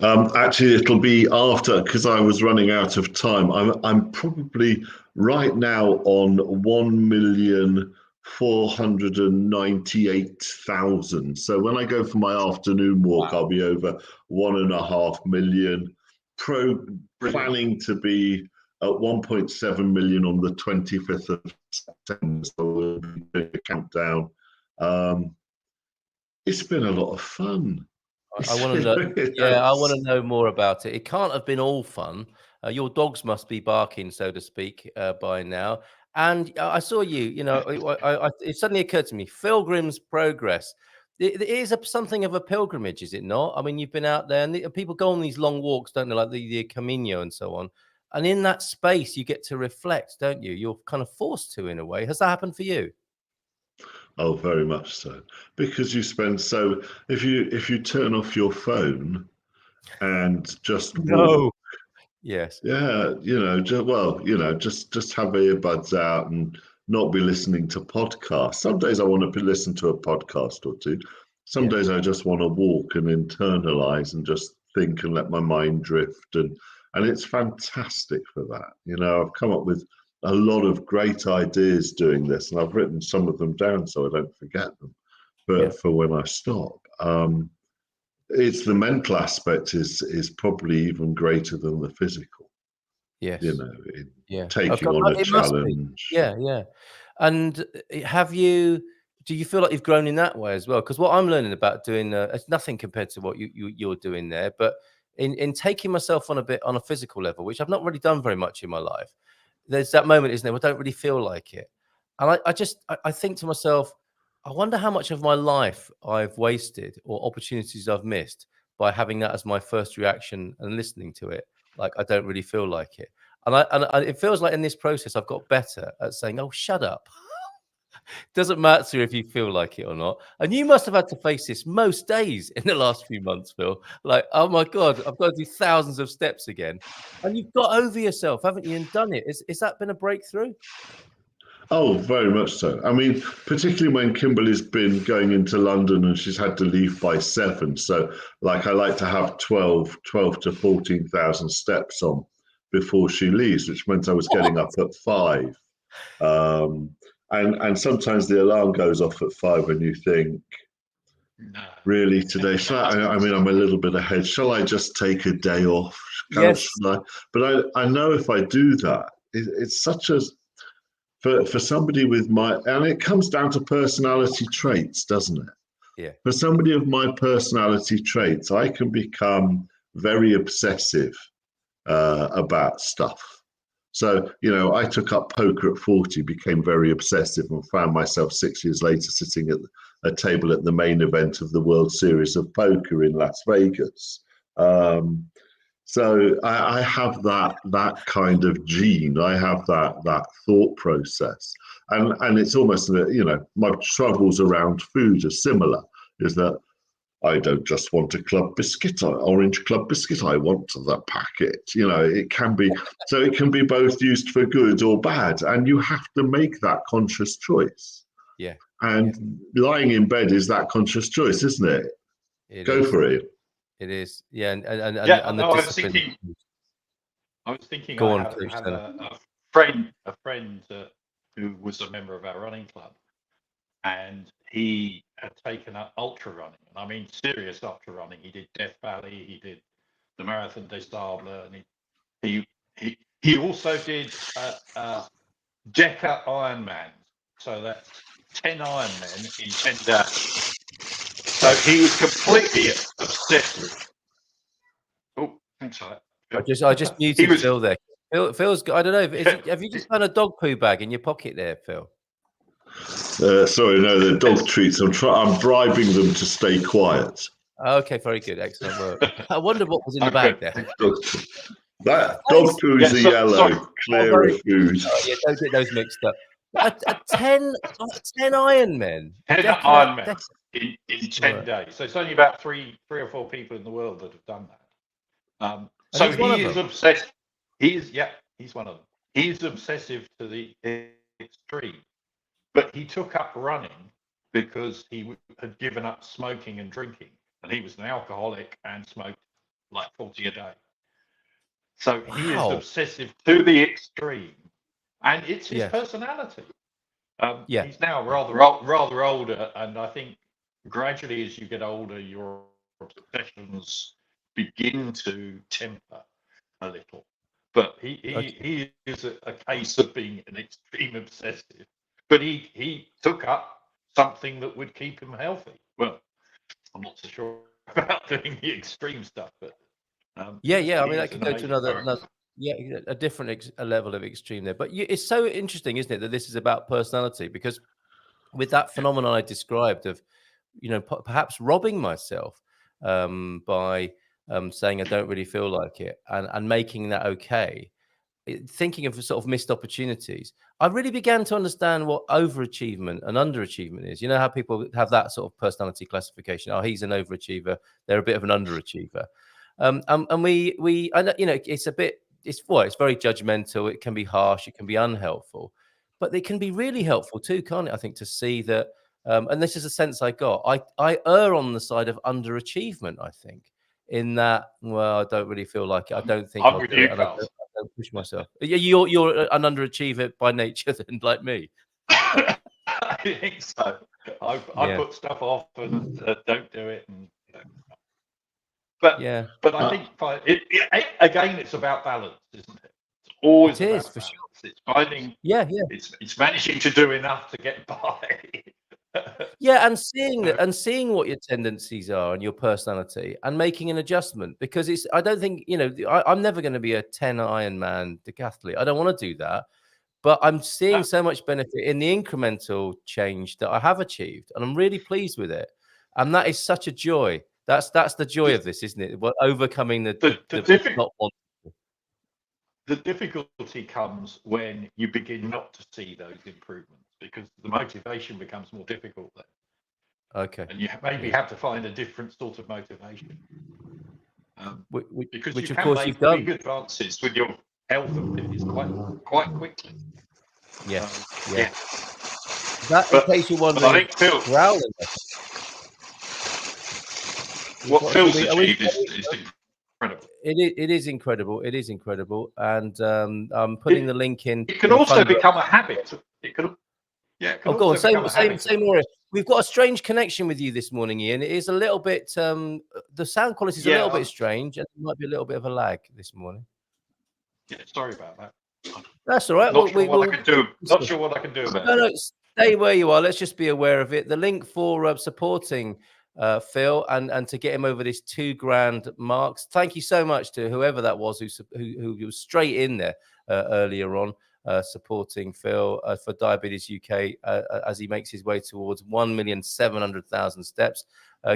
Actually, it'll be after, because I was running out of time. I'm probably right now on 1,498,000. So when I go for my afternoon walk, I'll be over 1.5 million. Planning to be at 1.7 million on the 25th of September, so we'll be doing a countdown. It's been a lot of fun. I want to know. Yeah, I want to know more about it. It can't have been all fun. Your dogs must be barking, so to speak, by now. And I saw you. You know, it suddenly occurred to me: Pilgrim's Progress. It is something of a pilgrimage, is it not? I mean, you've been out there, and people go on these long walks, don't they, like the Camino and so on. And in that space, you get to reflect, don't you? You're kind of forced to, in a way. Has that happened for you? Oh, very much so. Because you spend if you turn off your phone and just walk, yes, yeah, just have earbuds out and not be listening to podcasts. Some days I want to listen to a podcast or two. Some days I just want to walk and internalize and just think and let my mind drift, and it's fantastic for that. I've come up with a lot of great ideas doing this, and I've written some of them down so I don't forget them. But for when I stop, it's the mental aspect is probably even greater than the physical. Yes, taking on a challenge. Yeah. And do you feel like you've grown in that way as well? Because what I'm learning about doing, it's nothing compared to what you're doing there, but in taking myself on a physical level, which I've not really done very much in my life. There's that moment, isn't there? I don't really feel like it. And I think to myself, I wonder how much of my life I've wasted or opportunities I've missed by having that as my first reaction and listening to it. Like, I don't really feel like it. And it feels like in this process, I've got better at saying, oh, shut up. Doesn't matter if you feel like it or not. And you must have had to face this most days in the last few months, Phil. Like, oh my God, I've got to do thousands of steps again. And you've got over yourself, haven't you, and done it. Is that been a breakthrough? Oh, very much so. I mean, particularly when Kimberly's been going into London and she's had to leave by 7. So I like to have 12 to 14,000 steps on before she leaves, which meant I was getting up at 5. And sometimes the alarm goes off at 5 and you think, really today? I'm a little bit ahead. Shall I just take a day off? Yes. But I know if I do that, it's such a, for somebody with and it comes down to personality traits, doesn't it? Yeah. For somebody of my personality traits, I can become very obsessive about stuff. So, I took up poker at 40, became very obsessive, and found myself 6 years later sitting at a table at the main event of the World Series of Poker in Las Vegas. So I have that kind of gene. I have that thought process, and it's almost my struggles around food are similar. Is that I don't just want a club biscuit, orange club biscuit. I want the packet. It can be both used for good or bad, and you have to make that conscious choice. Yeah. And lying in bed is that conscious choice, isn't it? Go for it. It is. Yeah. And I was thinking. Go I on, had Coach. a friend who was a member of our running club, and he had taken up ultra running. And I mean serious ultra running. He did Death Valley, he did the Marathon des Sables, and he also did Deca Ironman. So that's 10 Ironmen in 10 days. So he was completely obsessed. Oh, thanks for that. I just muted Phil there. Phil's got, I don't know. Have you just found a dog poo bag in your pocket there, Phil? Sorry, no, the dog treats. I'm bribing them to stay quiet. Okay, very good, excellent work. I wondered what was in the bag there. That dog poo is yellow, clear of food. Yeah, don't get those mixed up. A 10 Ironmen. 10 Ironmen in 10 days. So it's only about three or four people in the world that have done that. So he is obsessed. He's one of them. He's obsessive to the extreme. But he took up running because he had given up smoking and drinking, and he was an alcoholic and smoked like 40 a day. So he is obsessive to the extreme, and it's his personality. He's now rather older, and I think gradually as you get older, your obsessions begin to temper a little. But he is a case of being an extreme obsessive. But he took up something that would keep him healthy. Well, I'm not so sure about doing the extreme stuff, but I mean, that could go to another a different level of extreme there. But it's so interesting, isn't it, that this is about personality? Because with that phenomenon I described of, perhaps robbing myself by saying I don't really feel like it, and making that okay, thinking of sort of missed opportunities, I really began to understand what overachievement and underachievement is. You know how people have that sort of personality classification. Oh, he's an overachiever. They're a bit of an underachiever. And we, it's very judgmental. It can be harsh. It can be unhelpful, but it can be really helpful too, can't it? I think to see that, and this is a sense I got. I err on the side of underachievement. I think in that, well, I don't really feel like it. I don't think I'll do it. And I don't push myself. You're an underachiever by nature, then, like me. I think so. I put stuff off and don't do it. But I think again, it's about balance, isn't it? It's always it about is, for balance. sure. It's finding. It's managing to do enough to get by. And seeing what your tendencies are and your personality, and making an adjustment, because I don't think I'm never going to be a 10 Ironman decathlete. I don't want to do that, but I'm seeing so much benefit in the incremental change that I have achieved, and I'm really pleased with it. And that is such a joy. That's the joy of this, isn't it? Well, overcoming the difficulty comes when you begin not to see those improvements, because the motivation becomes more difficult then. Okay. And you maybe have to find a different sort of motivation. Because which you of can course make you've done. big advances with your health and fitness quite quickly. That, in case you're wondering, I think Phil, growling. What Phil's achieved is incredible. It is incredible. It is incredible. And I'm putting the link in. It can also become a habit. It could. Go on. Say more. We've got a strange connection with you this morning, Ian. It is a little bit. The sound quality is a little bit strange, and there might be a little bit of a lag this morning. Yeah, sorry about that. That's all right. Not sure what I can do. Not sure what I can do about it. No, stay where you are. Let's just be aware of it. The link for supporting Phil and to get him over this $2,000 mark. Thank you so much to whoever that was who was straight in there. earlier on, supporting Phil for Diabetes UK as he makes his way towards 1,700,000 steps.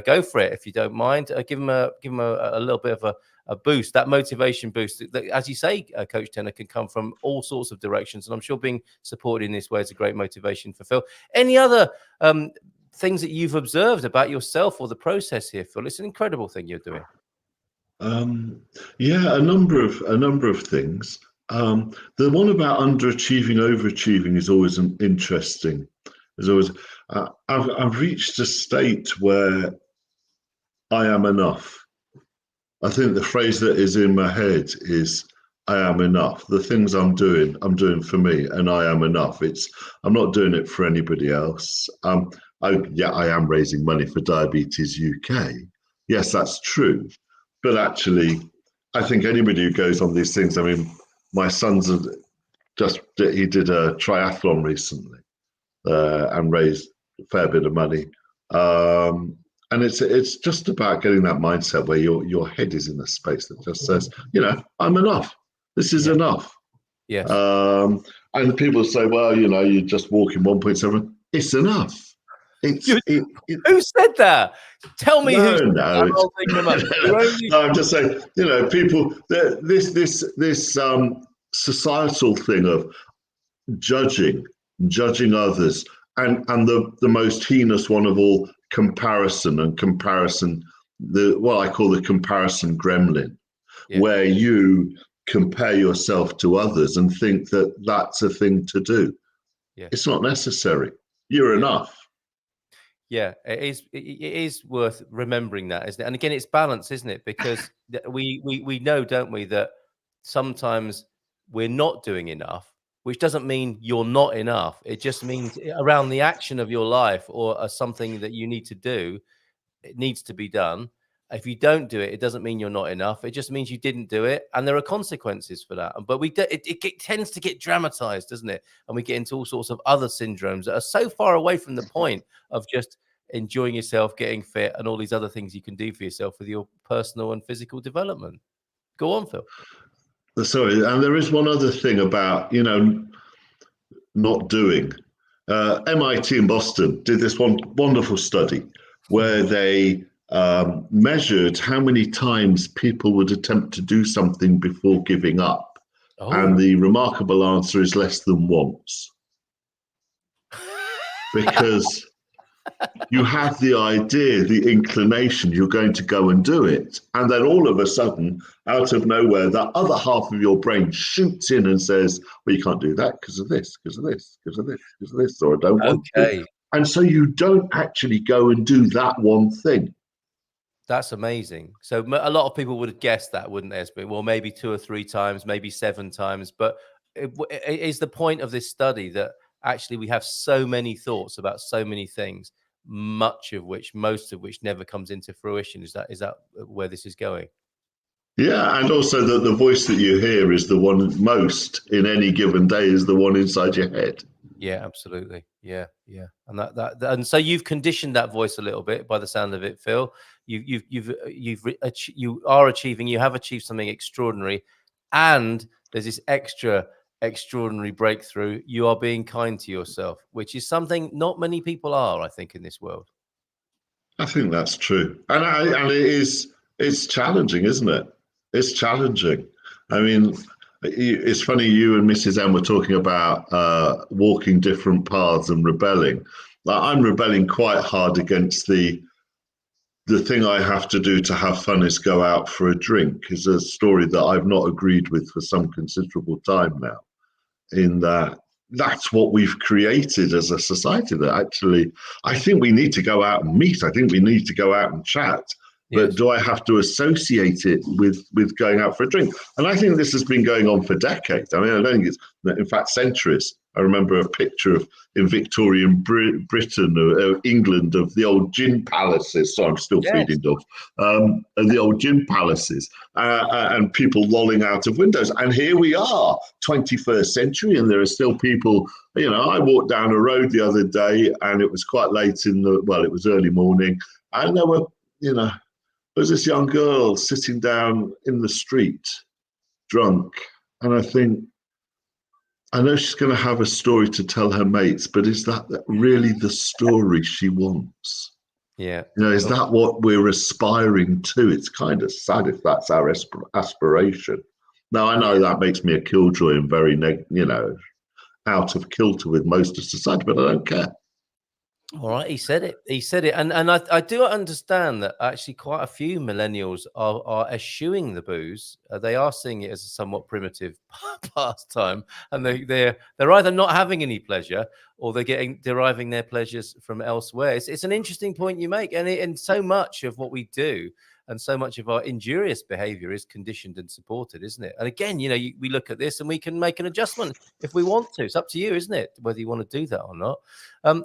Go for it if you don't mind. Give him a little bit of a boost, that motivation boost that, as you say, Coach Tenner, can come from all sorts of directions. And I'm sure being supported in this way is a great motivation for Phil. Any other things that you've observed about yourself or the process here, Phil? It's an incredible thing you're doing. Yeah, a number of things. The one about underachieving, overachieving is always interesting. There's always I've reached a state where I am enough. I think the phrase that is in my head is I am enough. The things I'm doing for me, and I am enough. I'm not doing it for anybody else. I am raising money for Diabetes UK. Yes, that's true. But actually, I think anybody who goes on these things, I mean, my son's he did a triathlon recently and raised a fair bit of money. And it's just about getting that mindset where your head is in a space that just says, I'm enough. This is enough. Yes. And people say, well, you're just walking 1.7. It's enough. Who said that? Tell me who said that. No, I'm just saying, people, this societal thing of judging others, and the most heinous one of all, comparison, what I call the comparison gremlin, where you compare yourself to others and think that that's a thing to do. It's not necessary. You're enough. Yeah, it is worth remembering that, isn't it? And again, it's balance, isn't it? Because we know, don't we, that sometimes we're not doing enough, which doesn't mean you're not enough. It just means around the action of your life or something that you need to do, it needs to be done. If you don't do it, it doesn't mean you're not enough. It just means you didn't do it, and there are consequences for that. But it tends to get dramatized, doesn't it? And we get into all sorts of other syndromes that are so far away from the point of just enjoying yourself, getting fit, and all these other things you can do for yourself with your personal and physical development. Go on, Phil. Sorry, and there is one other thing about, not doing. MIT in Boston did this one wonderful study where they measured how many times people would attempt to do something before giving up. Oh. And the remarkable answer is less than once. Because you have the idea, the inclination, you're going to go and do it. And then all of a sudden, out of nowhere, that other half of your brain shoots in and says, well, you can't do that because of this, because of this, because of this, because of this, or I don't want to. And so you don't actually go and do that one thing. That's amazing. So a lot of people would have guessed that, wouldn't they? Well, maybe 2 or 3 times, maybe 7 times. But it is the point of this study that actually we have so many thoughts about so many things, most of which never comes into fruition. Is that where this is going? Yeah, and also that the voice that you hear is the one most in any given day is the one inside your head. Yeah, absolutely. Yeah. And so you've conditioned that voice a little bit by the sound of it, Phil. You have achieved something extraordinary, and there's this extraordinary breakthrough. You are being kind to yourself, which is something not many people are, I think, in this world. I think that's true, and it's challenging, isn't it? It's challenging. I mean, it's funny, you and Mrs. M were talking about walking different paths and rebelling. I'm rebelling quite hard against the thing I have to do to have fun is go out for a drink, is a story that I've not agreed with for some considerable time now, in that that's what we've created as a society, that actually I think we need to go out and meet. I think we need to go out and chat. But do I have to associate it with going out for a drink? And I think this has been going on for decades. I mean, I don't think it's, in fact, centuries. I remember a picture in Victorian Britain, England, of the old gin palaces. So I'm still feeding off the old gin palaces and people lolling out of windows. And here we are, 21st century, and there are still people. I walked down a road the other day, and it was quite late it was early morning, and there were, there was this young girl sitting down in the street, drunk, and I think, I know she's going to have a story to tell her mates, but is that really the story she wants? Yeah. Is that what we're aspiring to? It's kind of sad if that's our aspiration. Now, I know that makes me a killjoy and very, out of kilter with most of society, but I don't care. All right, he said it. He said it, and I do understand that actually quite a few millennials are eschewing the booze. They are seeing it as a somewhat primitive pastime, and they're either not having any pleasure or they're deriving their pleasures from elsewhere. It's an interesting point you make, and so much of what we do and so much of our injurious behavior is conditioned and supported, isn't it? And again, we look at this and we can make an adjustment if we want to. It's up to you, isn't it, whether you want to do that or not.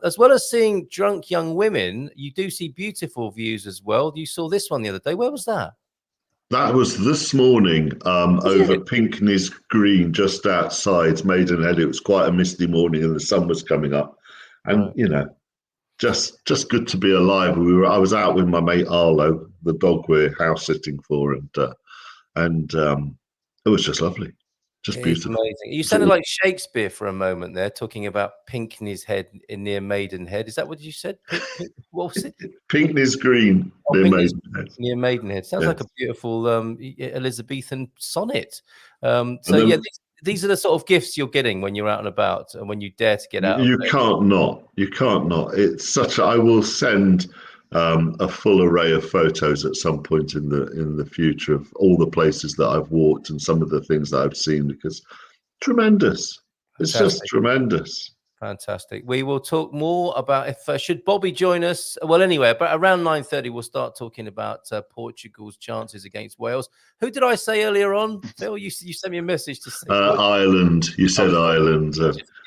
As well as seeing drunk young women, you do see beautiful views as well. You saw this one the other day. Where was that? That was this morning over Pinkney's Green, just outside Maidenhead. It was quite a misty morning and the sun was coming up. And, just good to be alive. I was out with my mate Arlo, the dog we're house sitting for, and it was just lovely. Just beautiful. Amazing. You sounded like Shakespeare for a moment there, talking about Pinkney's Head near Maidenhead. Is that what you said? What was it? Pinkney's Green near Maidenhead. Near Maidenhead. Sounds like a beautiful Elizabethan sonnet. These are the sort of gifts you're getting when you're out and about and when you dare to get out. You can't not. It's such. I will send a full array of photos at some point in the future of all the places that I've walked and some of the things that I've seen, because tremendous. It's just tremendous. Fantastic. We will talk more about if should Bobby join us. Well, anyway, but around 9:30 we'll start talking about Portugal's chances against Wales. Who did I say earlier on, Phil? You sent me a message to say Ireland. You said Ireland.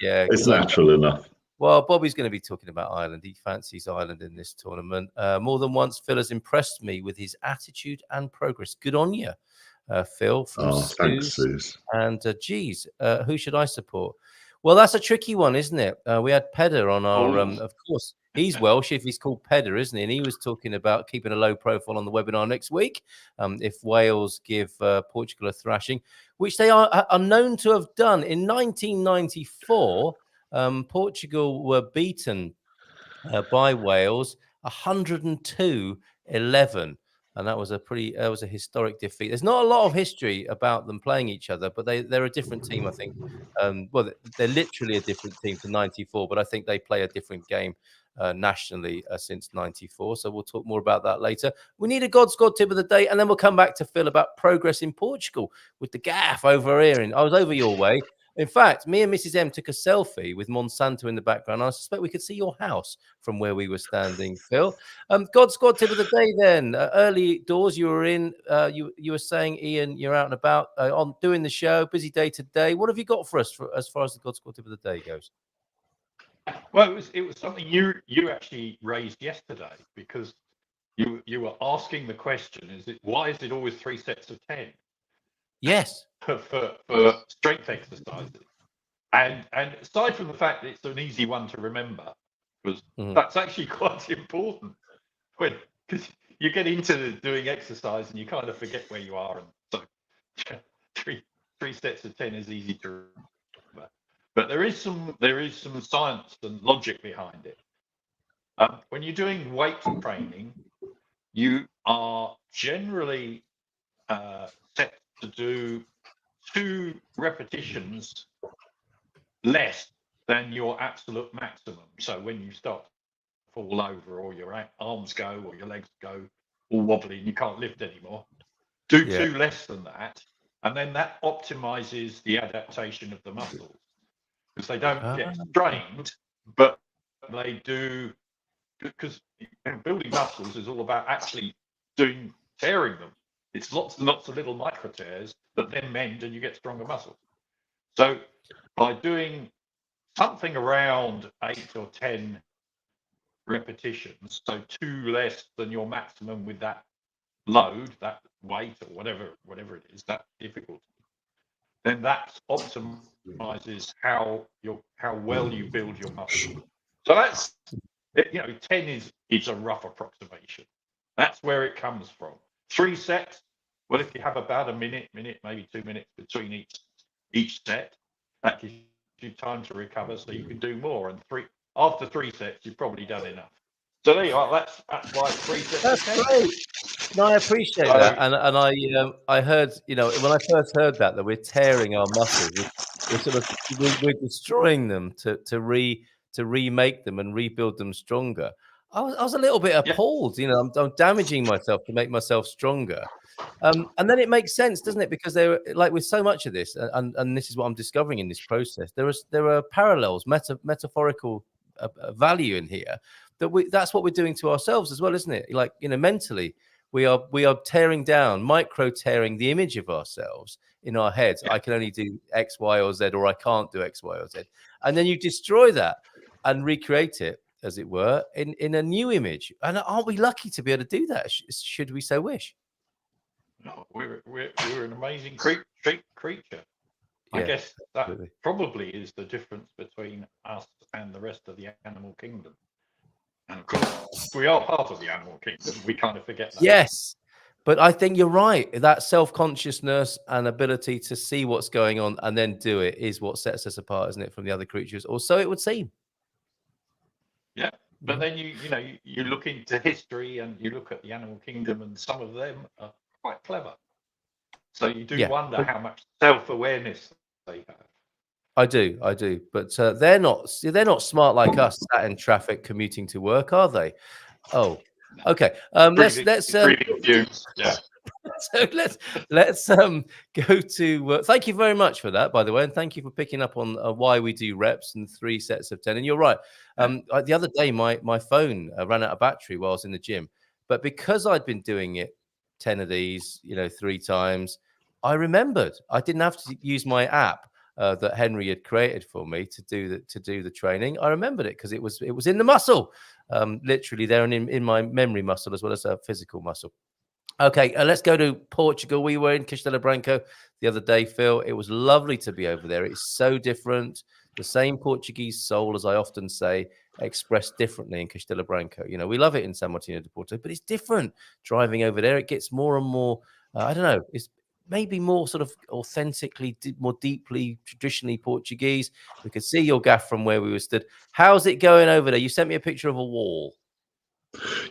It's natural enough. Well, Bobby's going to be talking about Ireland. He fancies Ireland in this tournament. More than once, Phil has impressed me with his attitude and progress. Good on you, Phil. Thanks, Suze. And who should I support? Well, that's a tricky one, isn't it? We had Pedder on our, of course, he's Welsh if he's called Pedder, isn't he? And he was talking about keeping a low profile on the webinar next week if Wales give Portugal a thrashing, which they are known to have done. In 1994, Portugal were beaten by Wales 102-11. And that was a historic defeat. There's not a lot of history about them playing each other, but they're a different team, I think. Well, they're literally a different team to 94, but I think they play a different game nationally since 94. So we'll talk more about that later. We need a God Squad tip of the day, and then we'll come back to Phil about progress in Portugal with the gaff over here. I was over your way. In fact, me and Mrs. M took a selfie with Monsanto in the background. I suspect we could see your house from where we were standing, Phil. God Squad tip of the day then. Early doors you were in. You were saying, Ian, you're out and about on doing the show. Busy day today. What have you got for us as far as the God Squad tip of the day goes? Well, it was something you actually raised yesterday, because you were asking the question, why is it always 3 sets of 10? Yes. For strength exercises, and aside from the fact that it's an easy one to remember, because that's actually quite important because you get into doing exercise and you kind of forget where you are, and so three sets of 10 is easy to remember. But there is some science and logic behind it. When you're doing weight training, you are generally set to do 2 repetitions less than your absolute maximum. So when you start to fall over, or your arms go, or your legs go all wobbly and you can't lift anymore, do 2 less than that, and then that optimizes the adaptation of the muscles, because they don't get strained, but they do, because building muscles is all about actually tearing them. It's lots and lots of little micro tears that then mend and you get stronger muscles. So by doing something around 8 or 10 repetitions, so 2 less than your maximum with that load, that weight, or whatever it is, that difficulty, then that optimizes how well you build your muscle. So that's 10 is a rough approximation. That's where it comes from. 3 sets. Well, if you have about a minute, maybe 2 minutes between each set, that gives you time to recover, so you can do more. And after 3 sets, you've probably done enough. So there you are. That's why 3 sets. That's great. No, I appreciate that, and I heard, when I first heard that we're tearing our muscles, we're destroying them to remake them and rebuild them stronger. I was a little bit appalled. I'm damaging myself to make myself stronger, and then it makes sense, doesn't it? Because they were like with so much of this, and this is what I'm discovering in this process. There are parallels, metaphorical value in here. That's what we're doing to ourselves as well, isn't it? Like, mentally, we are tearing down, micro tearing the image of ourselves in our heads. I can only do X, Y, or Z, or I can't do X, Y, or Z. And then you destroy that and recreate it, as it were, in a new image. And aren't we lucky to be able to do that? Should we so wish? No, we're an amazing creature. I guess that absolutely. Probably is the difference between us and the rest of the animal kingdom. And of course, we are part of the animal kingdom. We kind of forget that. Yes, but I think you're right. That self-consciousness and ability to see what's going on and then do it is what sets us apart, isn't it, from the other creatures? Or so it would seem. Yeah, but then you look into history and you look at the animal kingdom, and some of them are quite clever. So you do wonder how much self-awareness they have. I do, but they're not smart like us, sat in traffic commuting to work, are they? Oh, okay. Let's yeah. So let's go to. Thank you very much for that, by the way, and thank you for picking up on why we do reps and 3 sets of 10. And you're right. The other day, my phone ran out of battery while I was in the gym, but because I'd been doing it 10 of these, 3 times, I remembered. I didn't have to use my app that Henry had created for me to do the training. I remembered it because it was in the muscle, literally there and in my memory muscle as well as a physical muscle. Okay, let's go to Portugal. We were in Castelo Branco the other day, Phil. It was lovely to be over there. It's so different. The same Portuguese soul, as I often say, expressed differently in Castelo Branco. We love it in San Martino de Porto, but it's different. Driving over there, it gets more and more, I don't know, it's maybe more sort of authentically, more deeply, traditionally Portuguese. We could see your gaff from where we were stood. How's it going over there? You sent me a picture of a wall.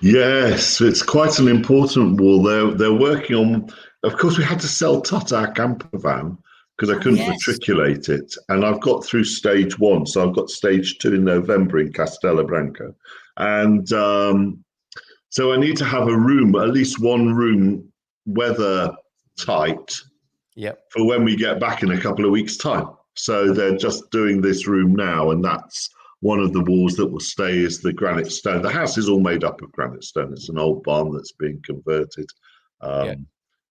Yes, it's quite an important wall. They're working on. Of course, we had to sell our camper van because I couldn't matriculate it, and I've got through stage 1, so I've got stage 2 in November in Castelo Branco, and so I need to have a room, at least one room, weather tight, for when we get back in a couple of weeks' time. So they're just doing this room now, and that's one of the walls that will stay is the granite stone. The house is all made up of granite stone. It's an old barn that's being converted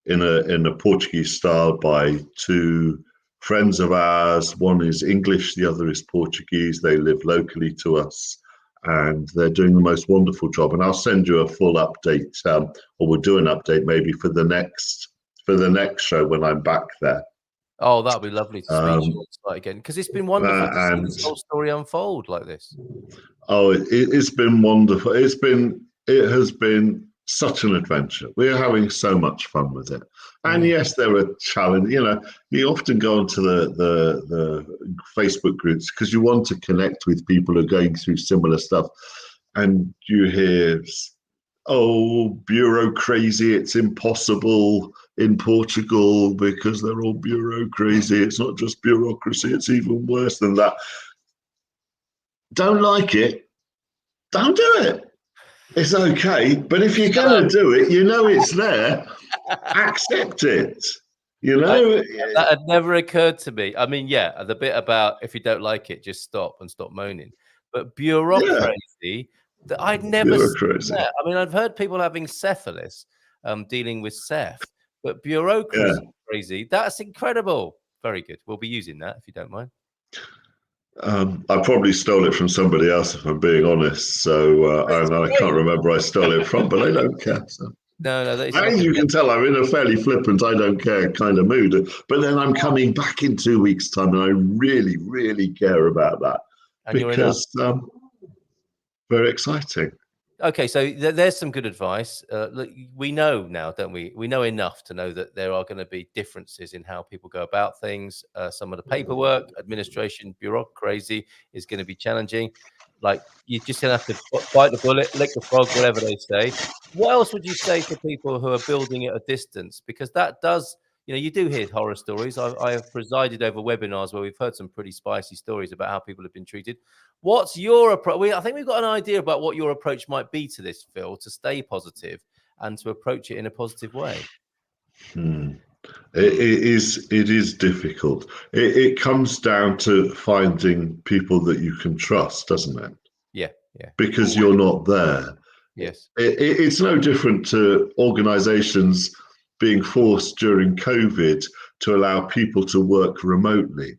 in a Portuguese style by 2 friends of ours. One is English, the other is Portuguese. They live locally to us, and they're doing the most wonderful job. And I'll send you a full update, or we'll do an update maybe for the next show when I'm back there. Oh, that'll be lovely to speak to you again, because it's been wonderful to see this whole story unfold like this. Oh, it's been wonderful. It has been such an adventure. We're having so much fun with it. And yes, there are challenges. You often go onto the Facebook groups because you want to connect with people who are going through similar stuff, and you hear, "Oh, bureau crazy, it's impossible in Portugal because they're all bureau crazy. It's not just bureaucracy, it's even worse than that." Don't like it, don't do it. It's okay. But if you're going to do it, it's there. Accept it. That had never occurred to me. I mean, the bit about if you don't like it, just stop moaning. But bureaucracy, I'd never seen that. I mean, I've heard people having syphilis, dealing with Ceph, but bureaucracy crazy. That's incredible. Very good. We'll be using that if you don't mind. I probably stole it from somebody else, if I'm being honest. So I can't remember who I stole it from, but I don't care. So. No. As you can tell, I'm in a fairly flippant, I don't care kind of mood. But then I'm coming back in 2 weeks' time, and I really, really care about that, and because very exciting. okay, so there's some good advice. Look, we know now, don't we? We know enough to know that there are going to be differences in how people go about things. Some of the paperwork, administration, bureaucracy is going to be challenging. Like, you're just going to have to bite the bullet, lick the frog, whatever they say. What else would you say to people who are building at a distance? Because that does, you do hear horror stories. I have presided over webinars where we've heard some pretty spicy stories about how people have been treated. What's your approach? I think we've got an idea about what your approach might be to this, Phil, to stay positive and to approach it in a positive way. It is difficult. It comes down to finding people that you can trust, doesn't it? Yeah. Because you're not there. Yes. It's no different to organizations being forced during COVID to allow people to work remotely.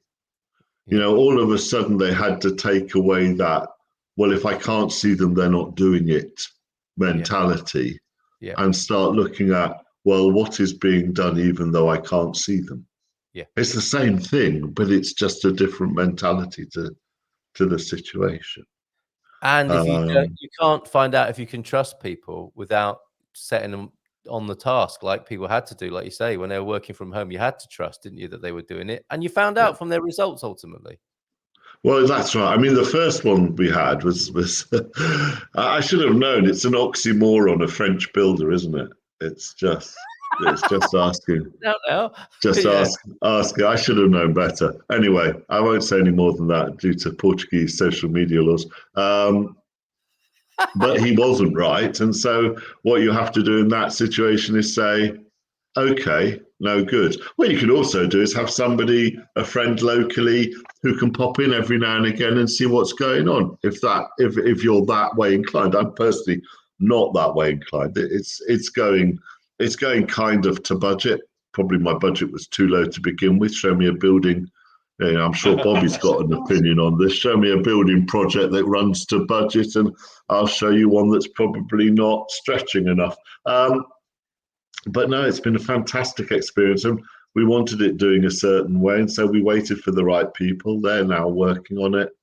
All of a sudden they had to take away that, well, if I can't see them, they're not doing it mentality, and start looking at, well, what is being done even though I can't see them? Yeah. It's the same thing, but it's just a different mentality to the situation. And if you can't find out if you can trust people without setting them on the task, like people had to do, like you say, when they were working from home, you had to trust, didn't you, that they were doing it, and you found out from their results ultimately. Well, that's right. I mean, the first one we had was I should have known. It's an oxymoron, a French builder, isn't it? It's just asking. No. Asking. I should have known better. Anyway, I won't say any more than that due to Portuguese social media laws. But he wasn't right. And so what you have to do in that situation is say, okay, no good. What you can also do is have somebody, a friend locally, who can pop in every now and again and see what's going on. If you're that way inclined. I'm personally not that way inclined. It's going kind of to budget. Probably my budget was too low to begin with. Show me a building. I'm sure Bobby's got an opinion on this. Show me a building project that runs to budget, and I'll show you one that's probably not stretching enough. But no, it's been a fantastic experience, and we wanted it doing a certain way, and so we waited for the right people. They're now working on it.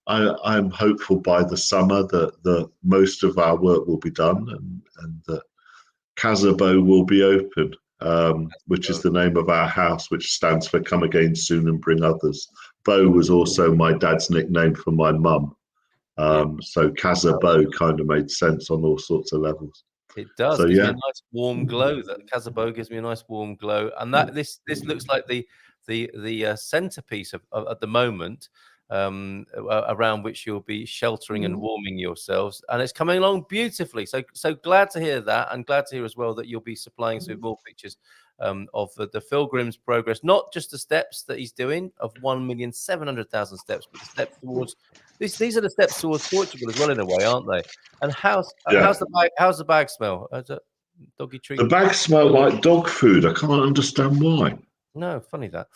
I'm hopeful by the summer that most of our work will be done, and that Casa Bow will be open, which is the name of our house, which stands for Come Again Soon and Bring Others. Bow was also my dad's nickname for my mum. So Casa Bow kind of made sense on all sorts of levels. It does. Gives me a nice warm glow. That Casa Bow gives me a nice warm glow, and that this looks like the centerpiece of at the moment, around which you'll be sheltering and warming yourselves, and it's coming along beautifully. So glad to hear that, and glad to hear as well that you'll be supplying some more pictures of the Pilgrim's progress, not just the steps that he's doing of 1,700,000 steps, but the steps towards these are the steps towards Portugal as well, in a way, aren't they? And how's the bag smell? How's a doggy treat? The bags smell like dog food. I can't understand why. No, funny that.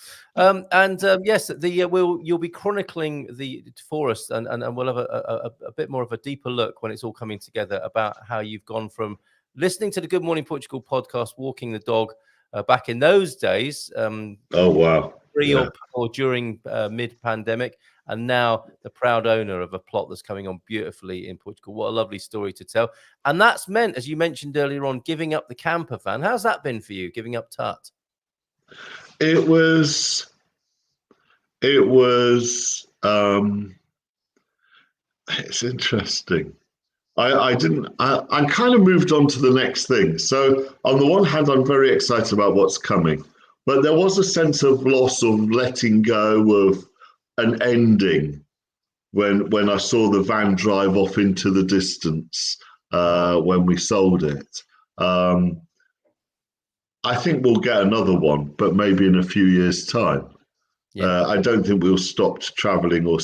Yes, you'll be chronicling for us, and we'll have a bit more of a deeper look when it's all coming together about how you've gone from listening to the Good Morning Portugal podcast, walking the dog back in those days. Oh wow! Or during mid-pandemic, and now the proud owner of a plot that's coming on beautifully in Portugal. What a lovely story to tell. And that's meant, as you mentioned earlier on, giving up the camper van. How's that been for you, giving up Tut? It was it's interesting. I kind of moved on to the next thing. So on the one hand, I'm very excited about what's coming, but there was a sense of loss, of letting go, of an ending when I saw the van drive off into the distance when we sold it. I think we'll get another one, but maybe in a few years' time. Yeah. I don't think we'll stop traveling or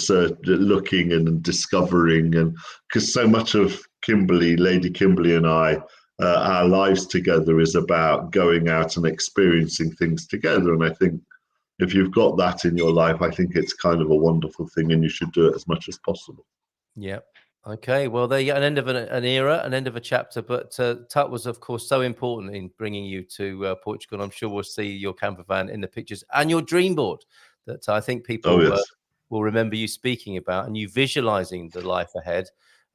looking and discovering, and because so much of Lady Kimberly and I, our lives together is about going out and experiencing things together. And I think if you've got that in your life, I think it's kind of a wonderful thing, and you should do it as much as possible. Yeah. Okay, well, there you go, an end of an era, an end of a chapter, but Tut was, of course, so important in bringing you to Portugal. I'm sure we'll see your camper van in the pictures and your dream board that I think people will remember you speaking about, and you visualizing the life ahead.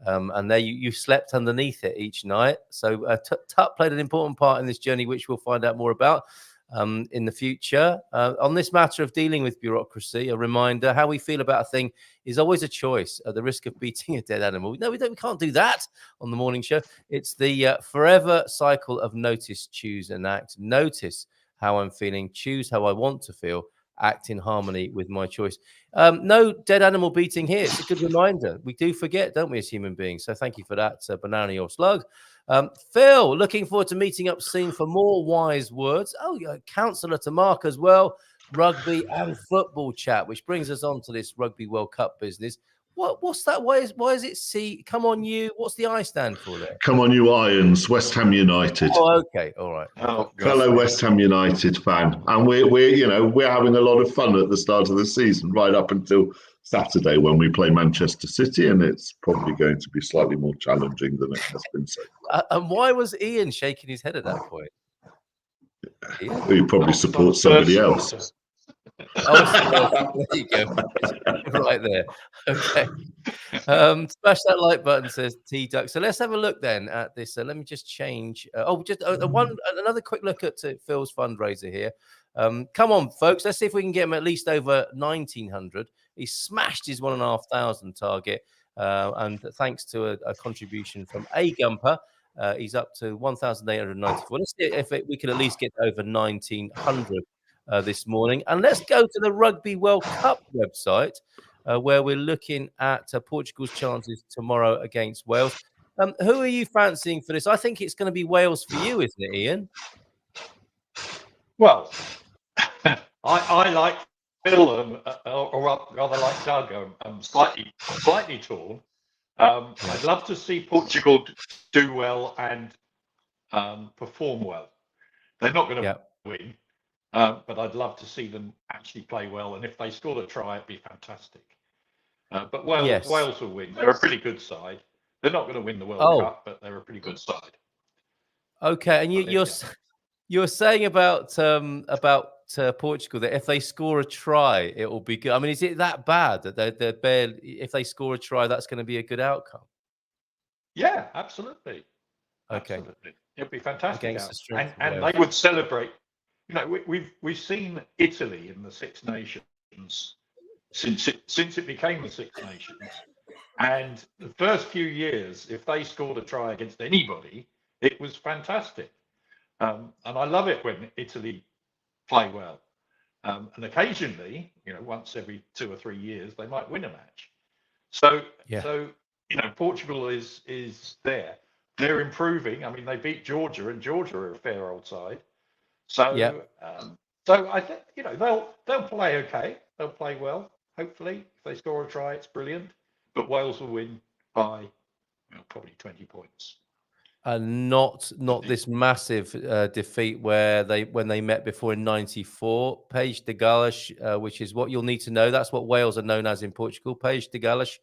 And there you slept underneath it each night. So Tut played an important part in this journey, which we'll find out more about in the future. On this matter of dealing with bureaucracy, a reminder: how we feel about a thing is always a choice, at the risk of beating a dead animal. No, we can't do that on the morning show. It's the forever cycle of notice, choose, and act. Notice how I'm feeling, choose how I want to feel, act in harmony with my choice. No dead animal beating here. It's a good reminder. We do forget, don't we, as human beings? So thank you for that, Banana or Slug. Phil, looking forward to meeting up soon for more wise words. Oh, yeah, Councillor to Mark as well. Rugby and football chat, which brings us on to this Rugby World Cup business. What's that? Why is it C? Come on, you. What's the I stand for there? Come on, you Irons, West Ham United. Oh, okay, all right. Fellow West Ham United fan, and we're having a lot of fun at the start of the season, right up until Saturday when we play Manchester City, and it's probably going to be slightly more challenging than it has been so far. And why was Ian shaking his head at that point? He probably supports somebody else. Oh, there you go. Right there. Okay. Smash that like button, says T Duck. So let's have a look then at this. Let me just change. Another quick look at Phil's fundraiser here. Come on, folks. Let's see if we can get him at least over 1,900. He smashed his 1,500 target. And thanks to a contribution from A Gumper, he's up to 1,894. Let's see if we can at least get over 1,900. This morning. And let's go to the Rugby World Cup website, where we're looking at Portugal's chances tomorrow against Wales. Who are you fancying for this? I think it's going to be Wales for you, isn't it, Ian? Well, I like Phil, or rather like Doug. I'm slightly torn. I'd love to see Portugal do well and perform well. They're not going to win. But I'd love to see them actually play well, and if they scored a try, it'd be fantastic. But Wales will win. They're a pretty good side. They're not going to win the World Cup, but they're a pretty good side. Okay, and you're saying about Portugal that if they score a try, it will be good. I mean, is it that bad that they're barely? If they score a try, that's going to be a good outcome? Yeah, absolutely. Okay, absolutely. It'd be fantastic, and they would celebrate. You know, we've seen Italy in the Six Nations since it became the Six Nations, and the first few years, if they scored a try against anybody, it was fantastic. And I love it when Italy play well. And occasionally, once every 2 or 3 years, they might win a match. So Portugal is there. They're improving. I mean, they beat Georgia, and Georgia are a fair old side. So, so I think they'll play okay. They'll play well. Hopefully, if they score a try, it's brilliant. But Wales will win by probably 20 points. And not this massive defeat when they met before in '94. Pays de Gales, which is what you'll need to know. That's what Wales are known as in Portugal. Pays de Gales,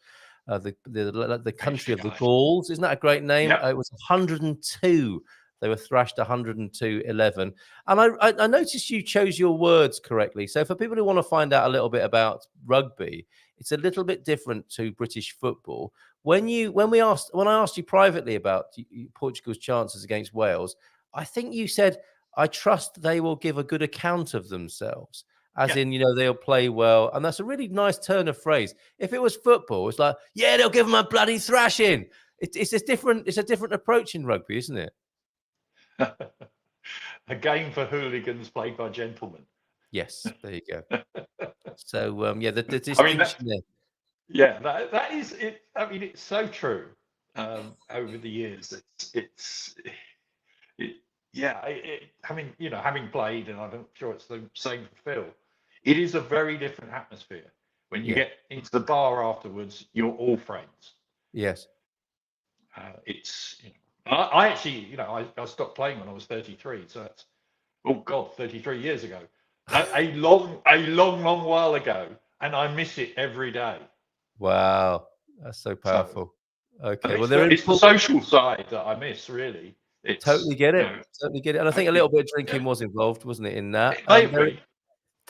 the country of the Gauls. Isn't that a great name? It was 102. They were thrashed 102-11. And I noticed you chose your words correctly. So for people who want to find out a little bit about rugby, it's a little bit different to British football. When I asked you privately about Portugal's chances against Wales, I think you said, I trust they will give a good account of themselves. As in, they'll play well. And that's a really nice turn of phrase. If it was football, it's like, they'll give them a bloody thrashing. It's a different approach in rugby, isn't it? A game for hooligans played by gentlemen. Yes, there you go. So the distinction there. Yeah, that is it. I mean, it's so true. Over the years, having played, and I'm sure it's the same for Phil. It is a very different atmosphere when you get into the bar afterwards. You're all friends. Yes, it's. I actually, I stopped playing when I was 33, so that's 33 years ago, a long while ago, and I miss it every day. Wow, that's so powerful. Okay, well, it's the social side that I miss, really. Totally get it. Totally get it. And I think a little bit of drinking was involved, wasn't it, in that?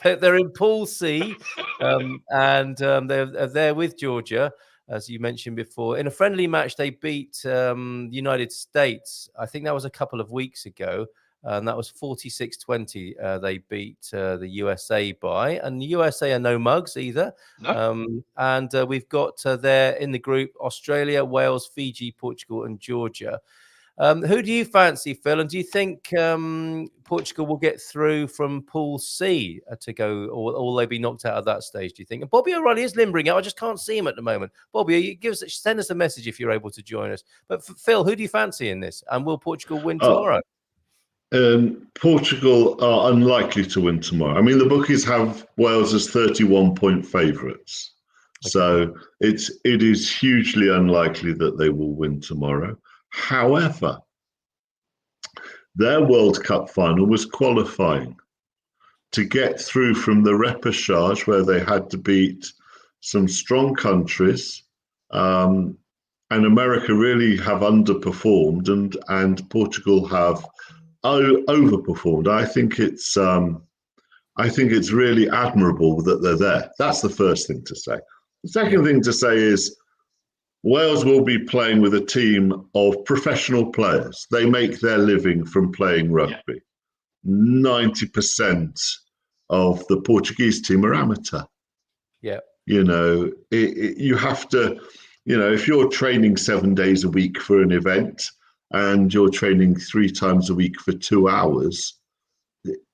They're in Pool C, and they're there with Georgia. as you mentioned before. In a friendly match, they beat the United States. I think that was a couple of weeks ago. And that was 46-20. They beat the USA by. And the USA are no mugs either. No. And we've got there in the group Australia, Wales, Fiji, Portugal, and Georgia. Who do you fancy, Phil? And do you think Portugal will get through from Pool C to go, or will they be knocked out at that stage, do you think? And Bobby O'Reilly is limbering out. I just can't see him at the moment. Bobby, send us a message if you're able to join us. But Phil, who do you fancy in this? And will Portugal win tomorrow? Portugal are unlikely to win tomorrow. I mean, the bookies have Wales as 31-point favourites. Okay. So it is hugely unlikely that they will win tomorrow. However, their World Cup final was qualifying to get through from the repechage, where they had to beat some strong countries, and America really have underperformed, and Portugal have overperformed. I think it's really admirable that they're there. That's the first thing to say. The second thing to say is Wales will be playing with a team of professional players. They make their living from playing rugby. 90% of the Portuguese team are amateur. Yeah. You know, you have to, you know, if you're training 7 days a week for an event and you're training 3 times a week for 2 hours,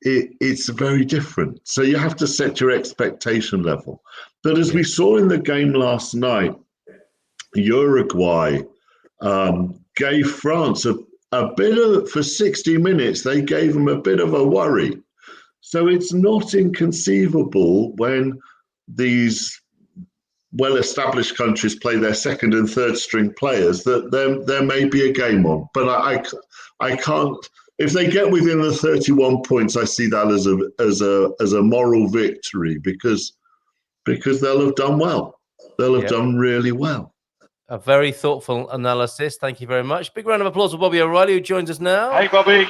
it's very different. So you have to set your expectation level. But as we saw in the game last night, Uruguay gave France a bit of, for 60 minutes, they gave them a bit of a worry. So it's not inconceivable when these well-established countries play their second and third string players that there may be a game on. But I can't, if they get within the 31 points, I see that as a moral victory because they'll have done well. They'll have done really well. A very thoughtful analysis. Thank you very much. Big round of applause for Bobby O'Reilly, who joins us now. Hey, Bobby.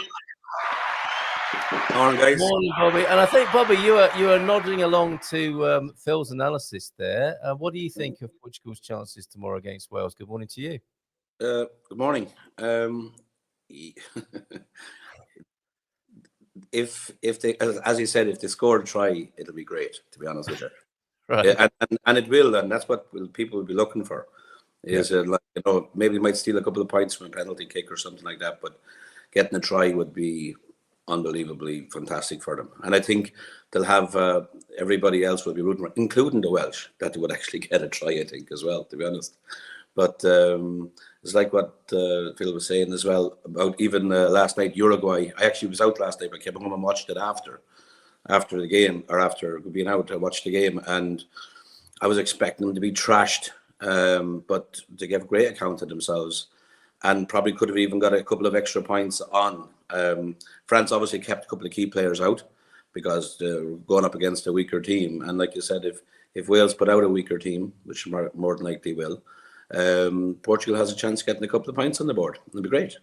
Morning, guys. Morning, Bobby. And I think, Bobby, you are nodding along to Phil's analysis there. What do you think of Portugal's chances tomorrow against Wales? Good morning to you. Good morning. If they, as you said, if they score a try, it'll be great. To be honest with you, right? Yeah, and it will, and that's what people will be looking for. Is like, you know, maybe they might steal a couple of points from a penalty kick or something like that, but getting a try would be unbelievably fantastic for them. And I think they'll have everybody else will be rooting for, including the Welsh, that they would actually get a try, I think, as well, to be honest. But it's like what Phil was saying as well about even last night, Uruguay. I actually was out last night, but I came home and watched it after the game, or after being out, I watched the game, and I was expecting them to be trashed. But they gave a great account of themselves and probably could have even got a couple of extra points on. France obviously kept a couple of key players out because they're going up against a weaker team. And like you said, if Wales put out a weaker team, which more than likely will, Portugal has a chance of getting a couple of points on the board. It'll be great.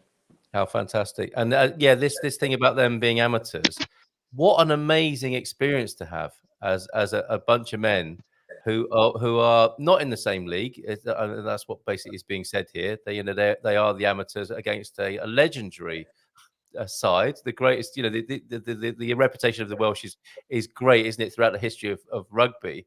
How fantastic. And this thing about them being amateurs, what an amazing experience to have as a bunch of men who are not in the same league. That's what basically is being said here. They are the amateurs against a legendary side, the greatest. You know, the reputation of the Welsh is great, isn't it? Throughout the history of rugby,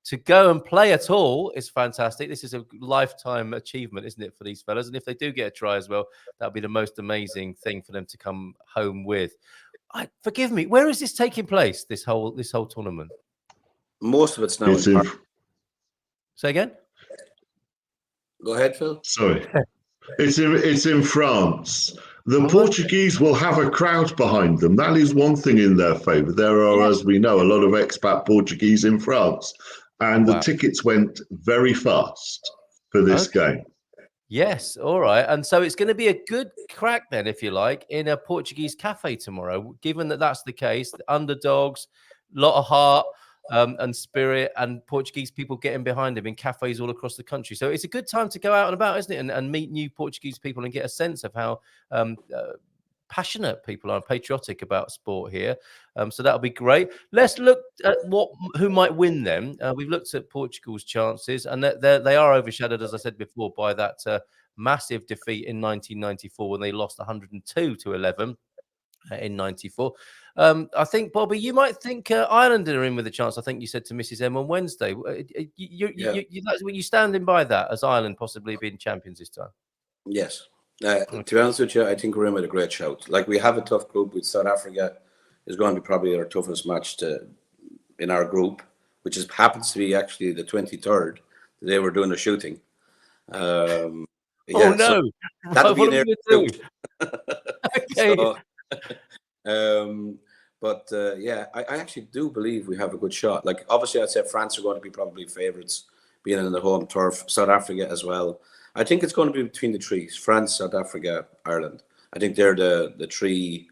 to go and play at all is fantastic. This is a lifetime achievement, isn't it, for these fellas? And if they do get a try as well, that'll be the most amazing thing for them to come home with. Forgive me, where is this taking place? This whole tournament. Most of it's now. Say again? Go ahead, Phil. Sorry. It's in France. The Portuguese will have a crowd behind them. That is one thing in their favour. There are, as we know, a lot of expat Portuguese in France. And the tickets went very fast for this game. Yes, all right. And so it's going to be a good crack then, if you like, in a Portuguese cafe tomorrow. Given that that's the case, the underdogs, a lot of heart and spirit, and Portuguese people getting behind him in cafes all across the country. So it's a good time to go out and about, isn't it? And meet new Portuguese people and get a sense of how passionate people are, patriotic about sport here. So that'll be great. Let's look at who might win then. We've looked at Portugal's chances, and they are overshadowed, as I said before, by that massive defeat in 1994 when they lost 102-11 in 94. I think, Bobby, you might think Ireland are in with a chance. I think you said to Mrs. M on Wednesday. You standing by that as Ireland possibly being champions this time? Yes. To be honest with you, I think we're in with a great shout. Like, we have a tough group with South Africa. Is going to be probably our toughest match in our group, which happens to be actually the 23rd. The day we're doing the shooting. Oh no! So that'll be an group. Okay. I actually do believe we have a good shot. Like, obviously, I'd say France are going to be probably favourites, being in the home turf. South Africa as well. I think it's going to be between the three: France, South Africa, Ireland. I think they're the three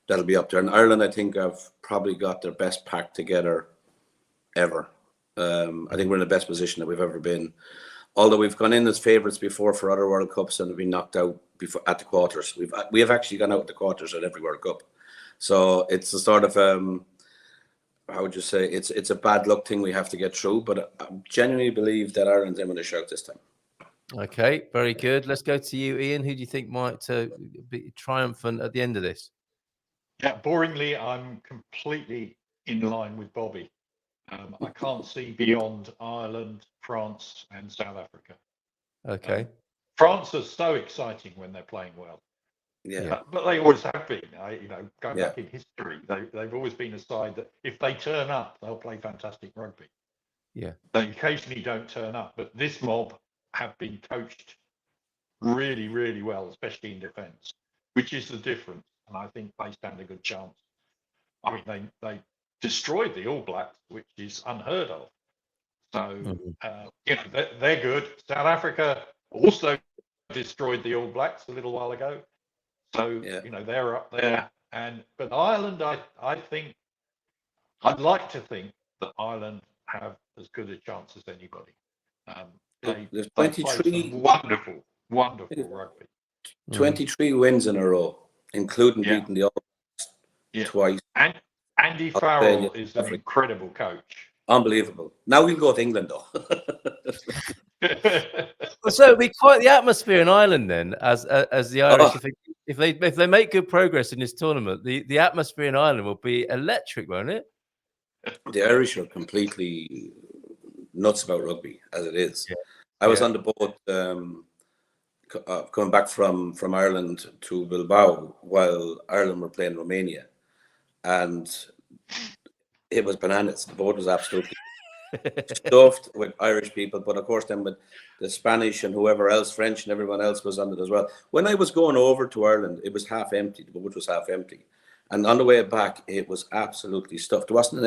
that'll be up there. And Ireland, I think, have probably got their best pack together ever. I think we're in the best position that we've ever been. Although we've gone in as favourites before for other World Cups and have been knocked out before at the quarters. We have actually gone out at the quarters at every World Cup. So it's a sort of how would you say, it's a bad luck thing we have to get through. But I genuinely believe that Ireland's in with a shout this time. Okay, very good. Let's go to you, Ian. Who do you think might be triumphant at the end of this? Yeah, boringly, I'm completely in line with Bobby. I can't see beyond Ireland, France, and South Africa. Okay. France is so exciting when they're playing well. Yeah, but they always have been. Going back in history, they've always been a side that if they turn up, they'll play fantastic rugby. Yeah, they occasionally don't turn up, but this mob have been coached really, really well, especially in defence, which is the difference. And I think they stand a good chance. I mean, they destroyed the All Blacks, which is unheard of. So, they're good. South Africa also destroyed the All Blacks a little while ago. So, they're up there. But Ireland, I think, I'd like to think that Ireland have as good a chance as anybody. There's they play some wonderful rugby. 23 wins in a row, including beating the All Blacks twice. And Andy Farrell is an incredible coach. Unbelievable. Now we'll go to England, though. So it'll be quite the atmosphere in Ireland then, as the Irish. If they make good progress in this tournament, the atmosphere in Ireland will be electric, won't it? The Irish are completely nuts about rugby, as it is. Yeah. I was on the boat coming back from Ireland to Bilbao while Ireland were playing Romania, and it was bananas. The boat was absolutely stuffed with Irish people, but of course then with the Spanish and whoever else, French and everyone else was on it as well. When I was going over to Ireland, it was half empty. The boat was half empty, and on the way back, it was absolutely stuffed. There wasn't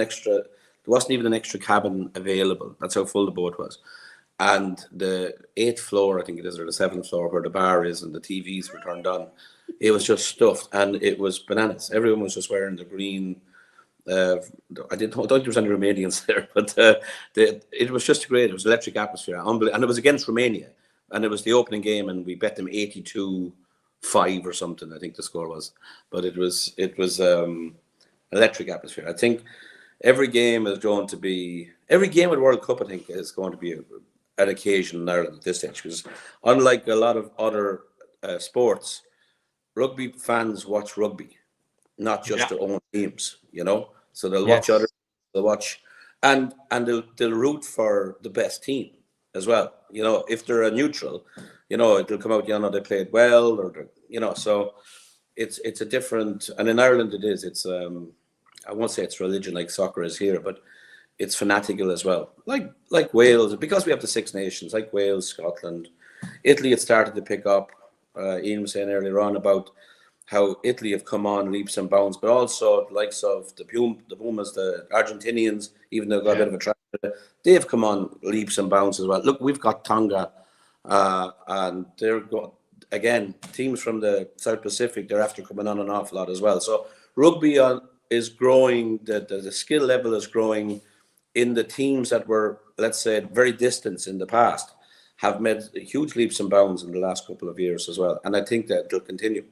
even an extra cabin available. That's how full the boat was. And the 8th floor, I think it is, or the 7th floor where the bar is and the TVs were turned on, it was just stuffed, and it was bananas. Everyone was just wearing the green. I don't think there was any Romanians there, but it was just great. It was electric atmosphere, unbelievable. And it was against Romania, and it was the opening game, and we bet them 82-5 or something. I think the score was, but it was electric atmosphere. I think every game with World Cup, I think, is going to be an occasion in Ireland at this stage, because unlike a lot of other sports, rugby fans watch rugby, not just their own teams, So they'll watch others, they'll watch, and they'll root for the best team as well. If they're a neutral, it'll come out, they played well, or so it's a different. And in Ireland, it is. It's I won't say it's religion like soccer is here, but it's fanatical as well. Like Wales, because we have the Six Nations, like Wales, Scotland, Italy. It started to pick up. Ian was saying earlier on about how Italy have come on leaps and bounds, but also the likes of the Pumas, the Argentinians, even though they've got a bit of a track, they've come on leaps and bounds as well. Look, we've got Tonga, and they're again, teams from the South Pacific, they're after coming on an awful lot as well. So rugby is growing, the skill level is growing in the teams that were, let's say, very distant in the past, have made huge leaps and bounds in the last couple of years as well. And I think that they'll continue.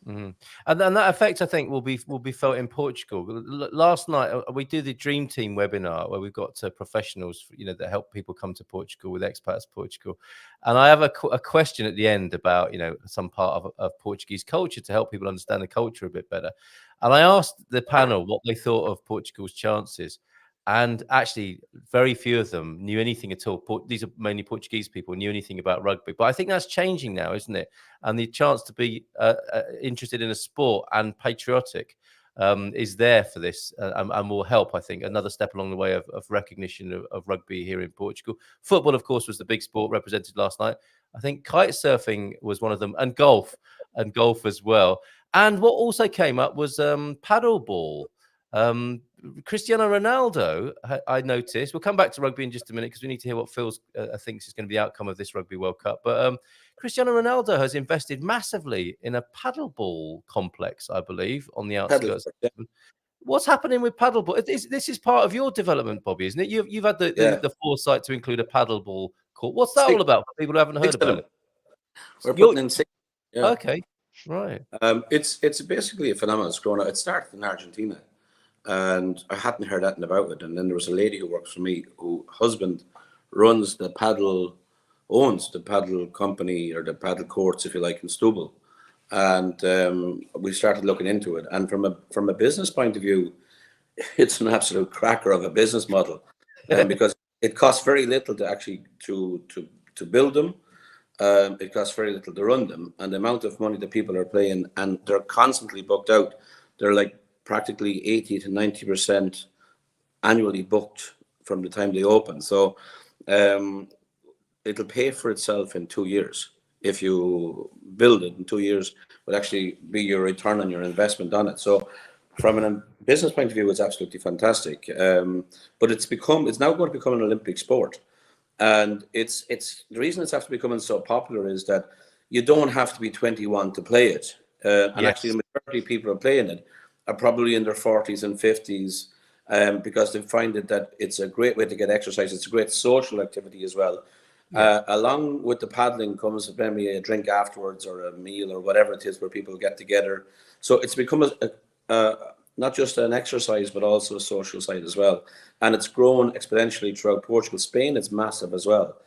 Mm-hmm. And that effect, I think, will be felt in Portugal. Last night, we do the Dream Team webinar where we've got professionals, that help people come to Portugal with expats to Portugal. And I have a question at the end about, some part of Portuguese culture to help people understand the culture a bit better. And I asked the panel what they thought of Portugal's chances. And actually, very few of them knew anything at all. These are mainly Portuguese people, knew anything about rugby. But I think that's changing now, isn't it? And the chance to be interested in a sport and patriotic is there for this and will help, I think, another step along the way of recognition of rugby here in Portugal. Football, of course, was the big sport represented last night. I think kite surfing was one of them, and golf as well. And what also came up was paddleball. Cristiano Ronaldo, I noticed. We'll come back to rugby in just a minute because we need to hear what Phil thinks is going to be the outcome of this Rugby World Cup. But Cristiano Ronaldo has invested massively in a paddleball complex, I believe, on the outskirts. What's happening with paddleball? This is part of your development, Bobby, isn't it? You've had the foresight to include a paddleball court. What's that all about for people who haven't heard about it? We're putting in 6. Yeah. Okay, right. It's basically a phenomenon that's grown out. It started in Argentina. And I hadn't heard anything about it. And then there was a lady who works for me, whose husband owns the paddle company, or the paddle courts, if you like, in Stubble. And we started looking into it. And from a business point of view, it's an absolute cracker of a business model, because it costs very little to actually to build them. It costs very little to run them, and the amount of money that people are paying, and they're constantly booked out. They're like practically 80 to 90% annually booked from the time they open. So it'll pay for itself in 2 years. If you build it in 2 years, will actually be your return on your investment on it. So from a business point of view, it's absolutely fantastic. But it's now going to become an Olympic sport. And it's the reason it's after becoming so popular is that you don't have to be 21 to play it. And actually the majority of people who are playing it are probably in their 40s and 50s, because they find that it's a great way to get exercise. It's a great social activity as well. Along with the paddling comes maybe a drink afterwards, or a meal, or whatever it is, where people get together. So it's become not just an exercise, but also a social side as well. And it's grown exponentially throughout Portugal. Spain, it's massive as well.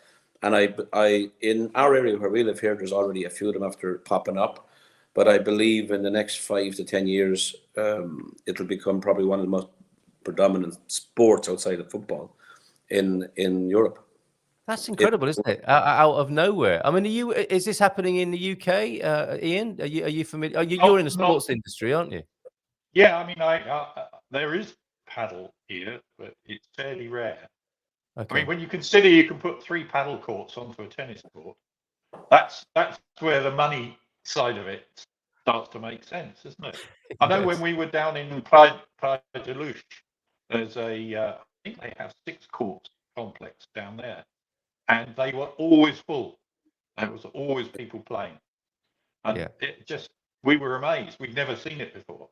And I in our area where we live here, there's already a few of them after popping up. But I believe in the next 5 to 10 years, it'll become probably one of the most predominant sports outside of football in Europe. That's incredible, isn't it? Out of nowhere. I mean, is this happening in the UK, Ian? Are you familiar? You're in the sports industry, aren't you? Yeah, I mean, there is paddle here, but it's fairly rare. Okay. I mean, when you consider you can put 3 paddle courts onto a tennis court, that's where the money side of it starts to make sense, isn't it? I know when we were down in Playa de Luz, there's I think they have 6 courts complex down there, and they were always full. There was always people playing, and we were amazed. We'd never seen it before.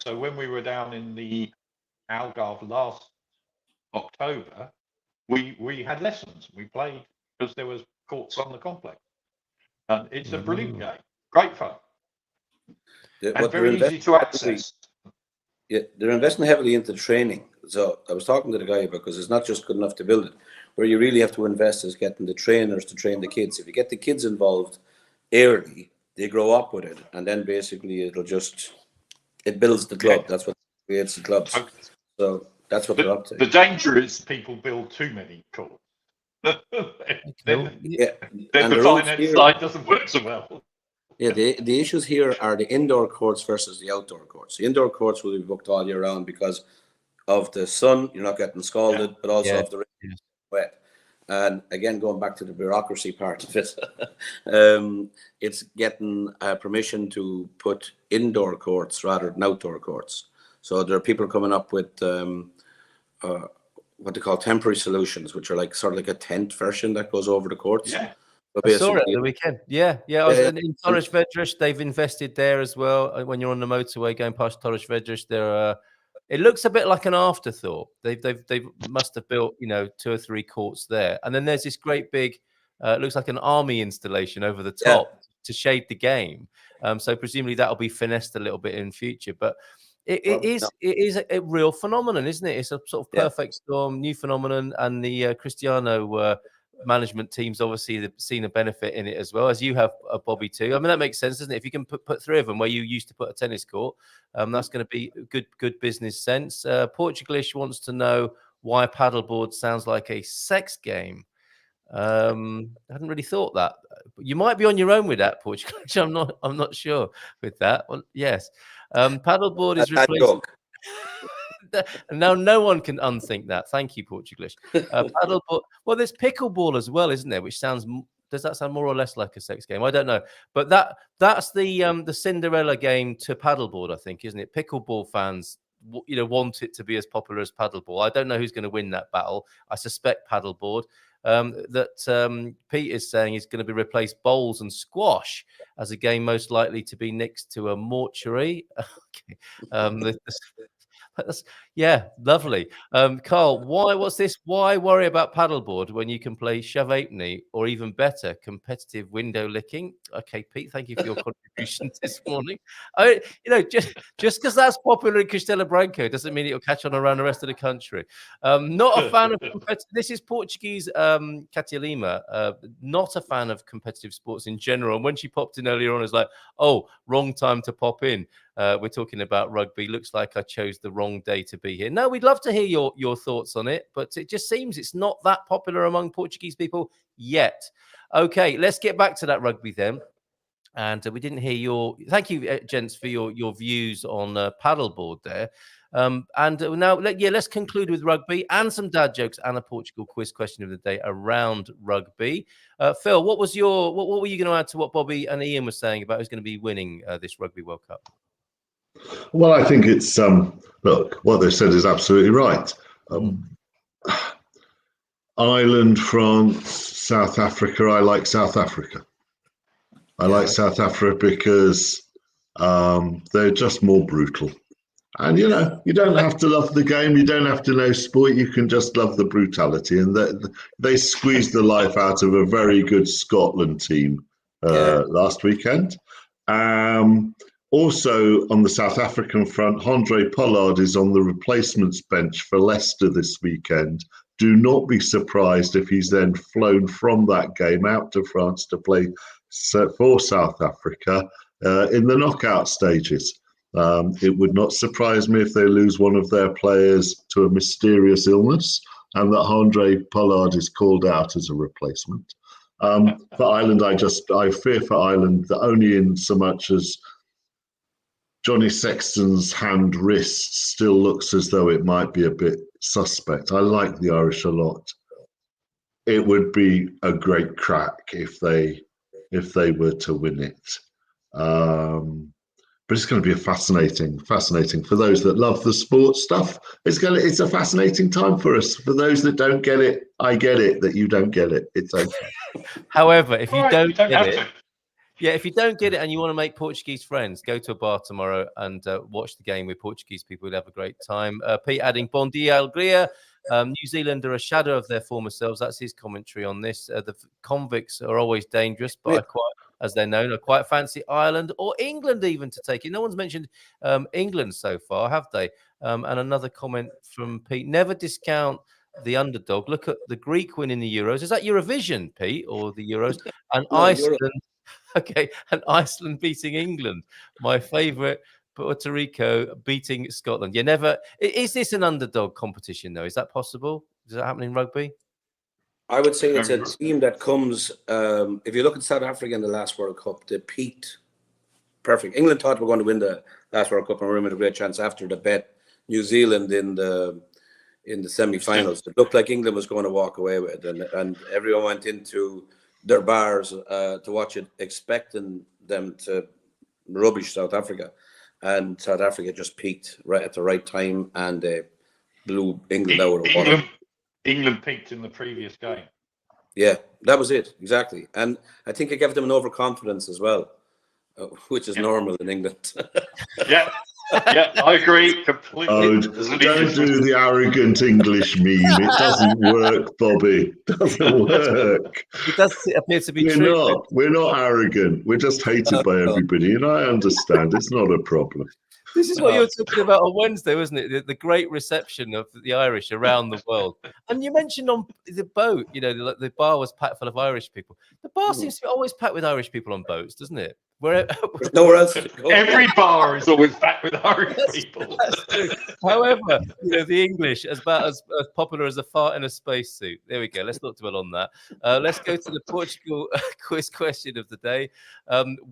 So when we were down in the Algarve last October, we had lessons. We played because there was courts on the complex. And it's a brilliant game, great fun, and very easy to access. Yeah, they're investing heavily into training. So I was talking to the guy because it's not just good enough to build it. Where you really have to invest is getting the trainers to train the kids. If you get the kids involved early, they grow up with it, and then basically it builds the club. That's what creates the clubs. So that's what they're up to. The danger is people build too many courts. The finance side doesn't work so well. Yeah, the issues here are the indoor courts versus the outdoor courts. The indoor courts will be booked all year round because of the sun. You're not getting scalded, but also of the rain, wet. And again, going back to the bureaucracy part of it, it's getting permission to put indoor courts rather than outdoor courts. So there are people coming up with what they call temporary solutions, which are sort of like a tent version that goes over the courts. Yeah. So I saw it the weekend. Yeah. In Torres Vedras, they've invested there as well. When you're on the motorway going past Torres Vedras, it looks a bit like an afterthought. They must have built 2 or 3 courts there, and then there's this great big, it looks like an army installation over the top to shade the game. So presumably that'll be finessed a little bit in future. But it is a real phenomenon, isn't it? It's a sort of perfect storm, new phenomenon, and the Cristiano management team's obviously seen a benefit in it as well, as you have, Bobby, too. I mean, that makes sense, doesn't it? If you can put three of them where you used to put a tennis court, that's going to be good business sense. Portugalish wants to know why paddleboard sounds like a sex game. I hadn't really thought that. You might be on your own with that, Portugalish. I'm not sure with that. Well, yes. Paddleboard is replacing. Now no one can unthink that. Thank you, Portugalish. Paddleboard. Well, there's pickleball as well, isn't there? Which does that sound more or less like a sex game? I don't know, but that's the Cinderella game to paddleboard, I think, isn't it? Pickleball fans, want it to be as popular as paddleball. I don't know who's going to win that battle. I suspect paddleboard. That Pete is saying is going to be replaced bowls and squash as a game most likely to be next to a mortuary. Okay. Yeah, lovely. Carl, what's this? Why worry about paddleboard when you can play shove halfpenny or even better, competitive window licking? Okay, Pete, thank you for your contribution this morning. Just because that's popular in Castelo Branco doesn't mean it'll catch on around the rest of the country. Not a fan of this is Portuguese Katia Lima, not a fan of competitive sports in general. And when she popped in earlier on, it's like, oh, wrong time to pop in. We're talking about rugby. Looks like I chose the wrong day to be here. No, we'd love to hear your thoughts on it, but it just seems it's not that popular among Portuguese people yet. Okay, let's get back to that rugby then. And we didn't hear thank you, gents, for your views on paddleboard there. And now, let's conclude with rugby and some dad jokes and a Portugal quiz question of the day around rugby. Phil, what were you going to add to what Bobby and Ian were saying about who's going to be winning this Rugby World Cup? Well, I think it's look, what they said is absolutely right. Ireland, France, South Africa. I like South Africa. I like South Africa because they're just more brutal. And, you don't have to love the game. You don't have to know sport. You can just love the brutality. And they squeezed the life out of a very good Scotland team last weekend. Also, on the South African front, Andre Pollard is on the replacements bench for Leicester this weekend. Do not be surprised if he's then flown from that game out to France to play for South Africa in the knockout stages. It would not surprise me if they lose one of their players to a mysterious illness and that Andre Pollard is called out as a replacement. For Ireland, I fear for Ireland that only in so much as Johnny Sexton's wrist still looks as though it might be a bit suspect. I like the Irish a lot. It would be a great crack if they were to win it. But it's going to be fascinating for those that love the sports stuff. It's a fascinating time for us. For those that don't get it, I get it that you don't get it. It's okay. However, if you don't get it. Yeah, if you don't get it and you want to make Portuguese friends, go to a bar tomorrow and watch the game with Portuguese people. You'll have a great time. Pete adding, Bom dia, alegria. New Zealand are a shadow of their former selves. That's his commentary on this. The convicts are always dangerous, but as they're known, I quite fancy Ireland or England even to take it. No one's mentioned England so far, have they? And another comment from Pete, never discount the underdog. Look at the Greek win in the Euros. Is that Eurovision, Pete, or the Euros? And Iceland... Okay, and Iceland beating England. My favourite, Puerto Rico beating Scotland. You never. Is this an underdog competition though? Is that possible? Does that happen in rugby? I would say it's a team that comes. If you look at South Africa in the last World Cup, they peaked perfect. England thought we were going to win the last World Cup, and we had a great chance after the bet New Zealand in the semi-finals. It looked like England was going to walk away with it, and everyone went into their bars to watch it, expecting them to rubbish South Africa. And South Africa just peaked right at the right time and blew England out of the water. England peaked in the previous game. Yeah, that was it, exactly. And I think it gave them an overconfidence as well, which is normal in England. Yeah. Yeah, I agree completely. Oh, don't do the arrogant English meme. It doesn't work, Bobby. It doesn't work. It does appear to be true. We're not arrogant. We're just hated by everybody, and I understand. It's not a problem. This is what you were talking about on Wednesday, wasn't it? The great reception of the Irish around the world. And you mentioned on the boat, the bar was packed full of Irish people. The bar seems to be always packed with Irish people on boats, doesn't it? There's nowhere else to go. Every bar is always packed with Irish people. That's true. However, the English as about as popular as a fart in a spacesuit. There we go. Let's not dwell on that. Let's go to the Portugal quiz question of the day.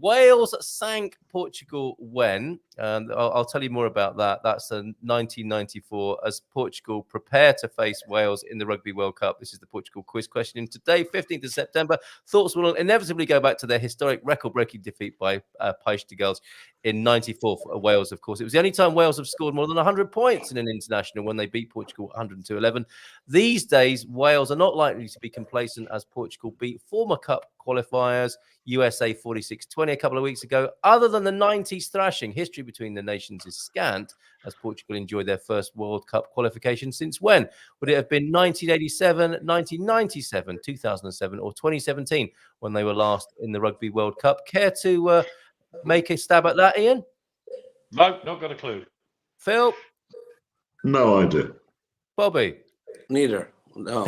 Wales sank Portugal when? And I'll tell you more about that. That's 1994 as Portugal prepare to face Wales in the Rugby World Cup. This is the Portugal quiz question. And today, 15th of September, thoughts will inevitably go back to their historic record-breaking defeat by Portugal in 94 for Wales, of course. It was the only time Wales have scored more than 100 points in an international when they beat Portugal 102-11. These days, Wales are not likely to be complacent as Portugal beat former Cup qualifiers USA 46-20 a couple of weeks ago. Other than the 90s thrashing, history between the nations is scant as Portugal enjoyed their first World Cup qualification since when? Would it have been 1987, 1997, 2007 or 2017 when they were last in the Rugby World Cup? Care to make a stab at that, Ian? No, not got a clue. Phil? No idea. Bobby? Neither. No.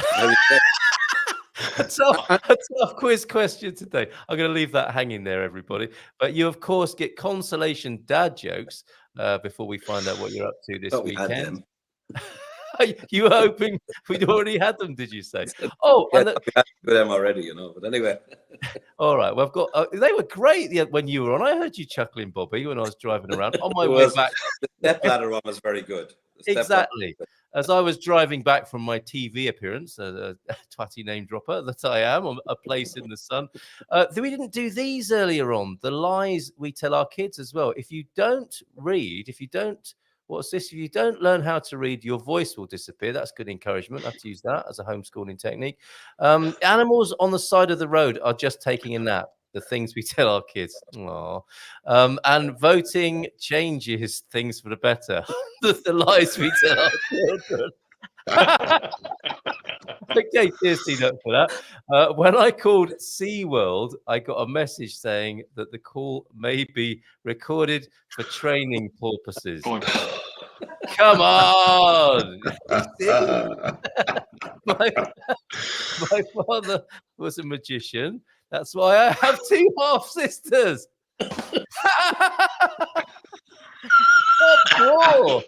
A tough quiz question today. I'm going to leave that hanging there, everybody. But you, of course, get consolation dad jokes before we find out what you're up to this weekend. You were hoping we'd already had them, did you say? Oh, yeah, we had them already, But anyway. All right. Well, I've got. They were great when you were on. I heard you chuckling, Bobby, when I was driving around on my way back. The stepladder one was very good. Exactly. As I was driving back from my TV appearance, a twatty name dropper that I am, on A Place in the Sun, we didn't do these earlier on. The lies we tell our kids as well. If you don't read, if you don't learn how to read, your voice will disappear. That's good encouragement. I have to use that as a homeschooling technique. Animals on the side of the road are just taking a nap. The things we tell our kids. And voting changes things for the better. the lies we tell our children. Okay, cheers, Tina, for that. When I called SeaWorld, I got a message saying that the call may be recorded for training purposes. Come on! My father was a magician. That's why I have two half sisters. What?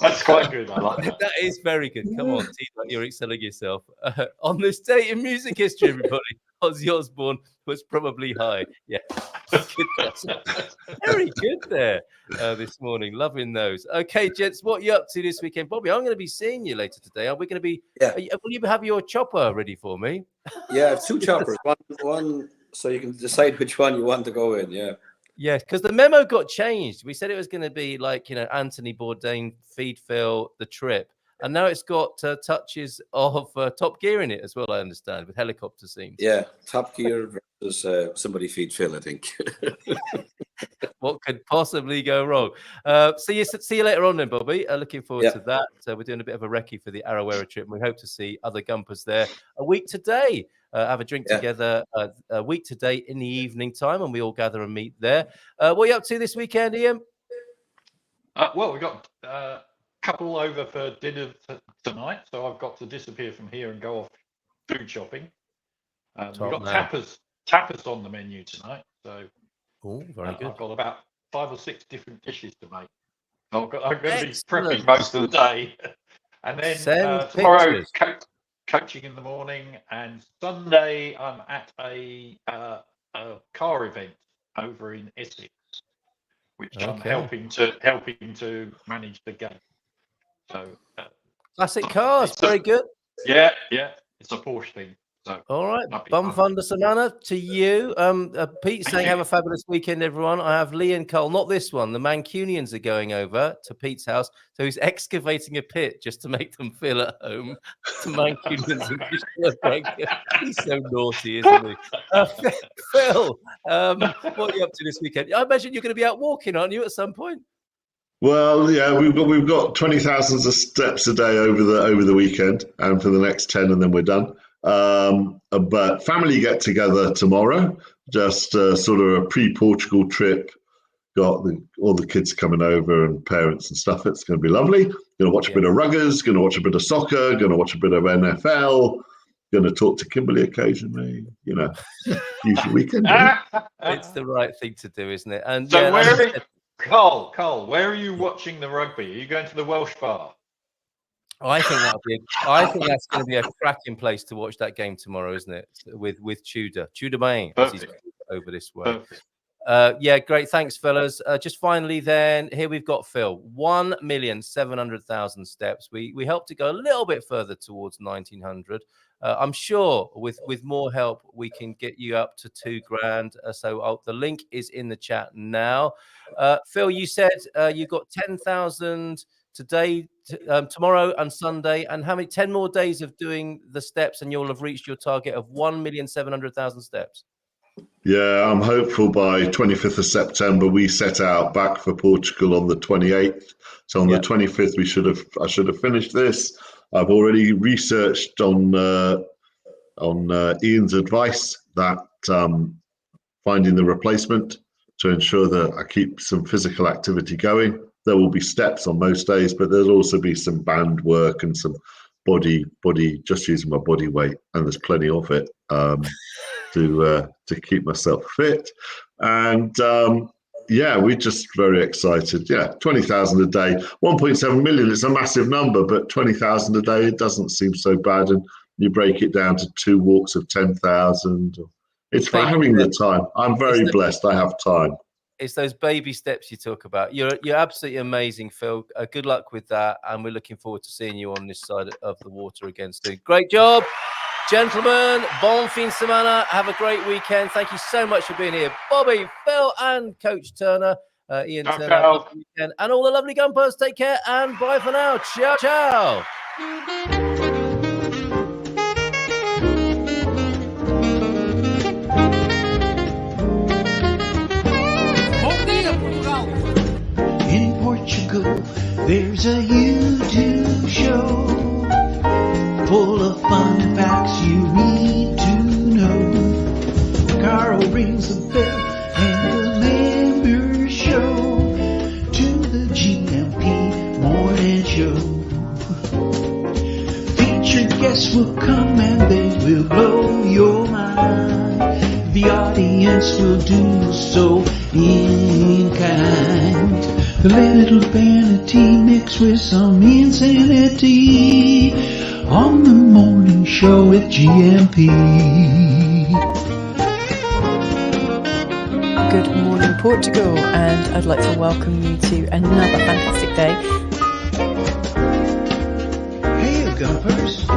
That's quite good. I like that. That is very good. Come on, Tina, you're excelling yourself. On this day in music history, everybody, Ozzy Osbourne was probably high. Yeah. Very good there this morning. Loving those. Okay, gents, what are you up to this weekend? Bobby, I'm going to be seeing you later today. Are we going to be... Yeah. Will you have your chopper ready for me? Yeah, I have two choppers. One, so you can decide which one you want to go in. Yeah. Yeah, because the memo got changed. We said it was going to be like, Anthony Bourdain, Feed Phil, The Trip. And now it's got touches of Top Gear in it as well, I understand, with helicopter scenes. Yeah, Top Gear versus Somebody Feed Phil, I think. What could possibly go wrong? See you later on then, Bobby. Looking forward to that. We're doing a bit of a recce for the Arrowera trip. And we hope to see other Gumpers there a week today. Have a drink together a week today in the evening time, and we all gather and meet there. What are you up to this weekend, Ian? Well, we've got a couple over for dinner tonight, so I've got to disappear from here and go off food shopping. We've got tapas on the menu tonight, so very good. I've got about 5 or 6 different dishes to make. I'm going to be prepping most of the day, and then tomorrow coaching in the morning, and Sunday I'm at a car event over in Essex, which I'm helping to manage the game. So classic cars, very good. Yeah, it's a Porsche thing. So, all right, fun. Bumfunder Samana to you. Pete's saying, have a fabulous weekend, everyone. I have Lee and Cole, not this one. The Mancunians are going over to Pete's house. So he's excavating a pit just to make them feel at home. To Mancunians and he's so naughty, isn't he? Phil, what are you up to this weekend? I imagine you're going to be out walking, aren't you, at some point? Well, yeah, we've got 20,000 steps a day over the weekend, and for the next 10, and then we're done. But family get together tomorrow, just sort of a pre-Portugal trip. Got all the kids coming over and parents and stuff. It's going to be lovely. Going to watch a bit of ruggers, going to watch a bit of soccer, going to watch a bit of NFL, going to talk to Kimberly occasionally, usual weekend. It's the right thing to do, isn't it? And so Carl, where are you watching the rugby? Are you going to the Welsh bar? I think that's going to be a cracking place to watch that game tomorrow, isn't it? With Tudor Main over this way. Great. Thanks, fellas. Just finally, then here we've got Phil. 1,700,000 steps. We hope to go a little bit further towards 1,900. I'm sure with more help we can get you up to $2,000. So the link is in the chat now. Phil, you said you got 10,000 today, tomorrow, and Sunday, and how many? 10 more days of doing the steps, and you'll have reached your target of 1,700,000 steps. Yeah, I'm hopeful by 25th of September. We set out back for Portugal on the 28th. So on the 25th, I should have finished this. I've already researched on Ian's advice that finding the replacement to ensure that I keep some physical activity going. There will be steps on most days, but there'll also be some band work and some body, just using my body weight, and there's plenty of it to keep myself fit. And we're just very excited. 20,000 a day, 1.7 million. It's a massive number, but 20,000 a day, it doesn't seem so bad. And you break it down to 2 walks of 10,000. It's for having the time. I'm very blessed. I have time. It's those baby steps you talk about. You're absolutely amazing, Phil. Good luck with that, and we're looking forward to seeing you on this side of the water again soon. Great job, gentlemen. Bon fin semana. Have a great weekend. Thank you so much for being here, Bobby, Phil, and Coach Turner, Ian Turner, and all the lovely Gumpers. Take care and bye for now. Ciao, ciao. In Portugal, there's a YouTube show full of fun facts you need to know. Carl rings the bell and the members show to the GMP morning show. Featured guests will come and they will blow your mind. The audience will do so in kind. The little vanity mixed with some insanity on the morning show with GMP. Good morning, Portugal, and I'd like to welcome you to another fantastic day. Hey, Gumpers.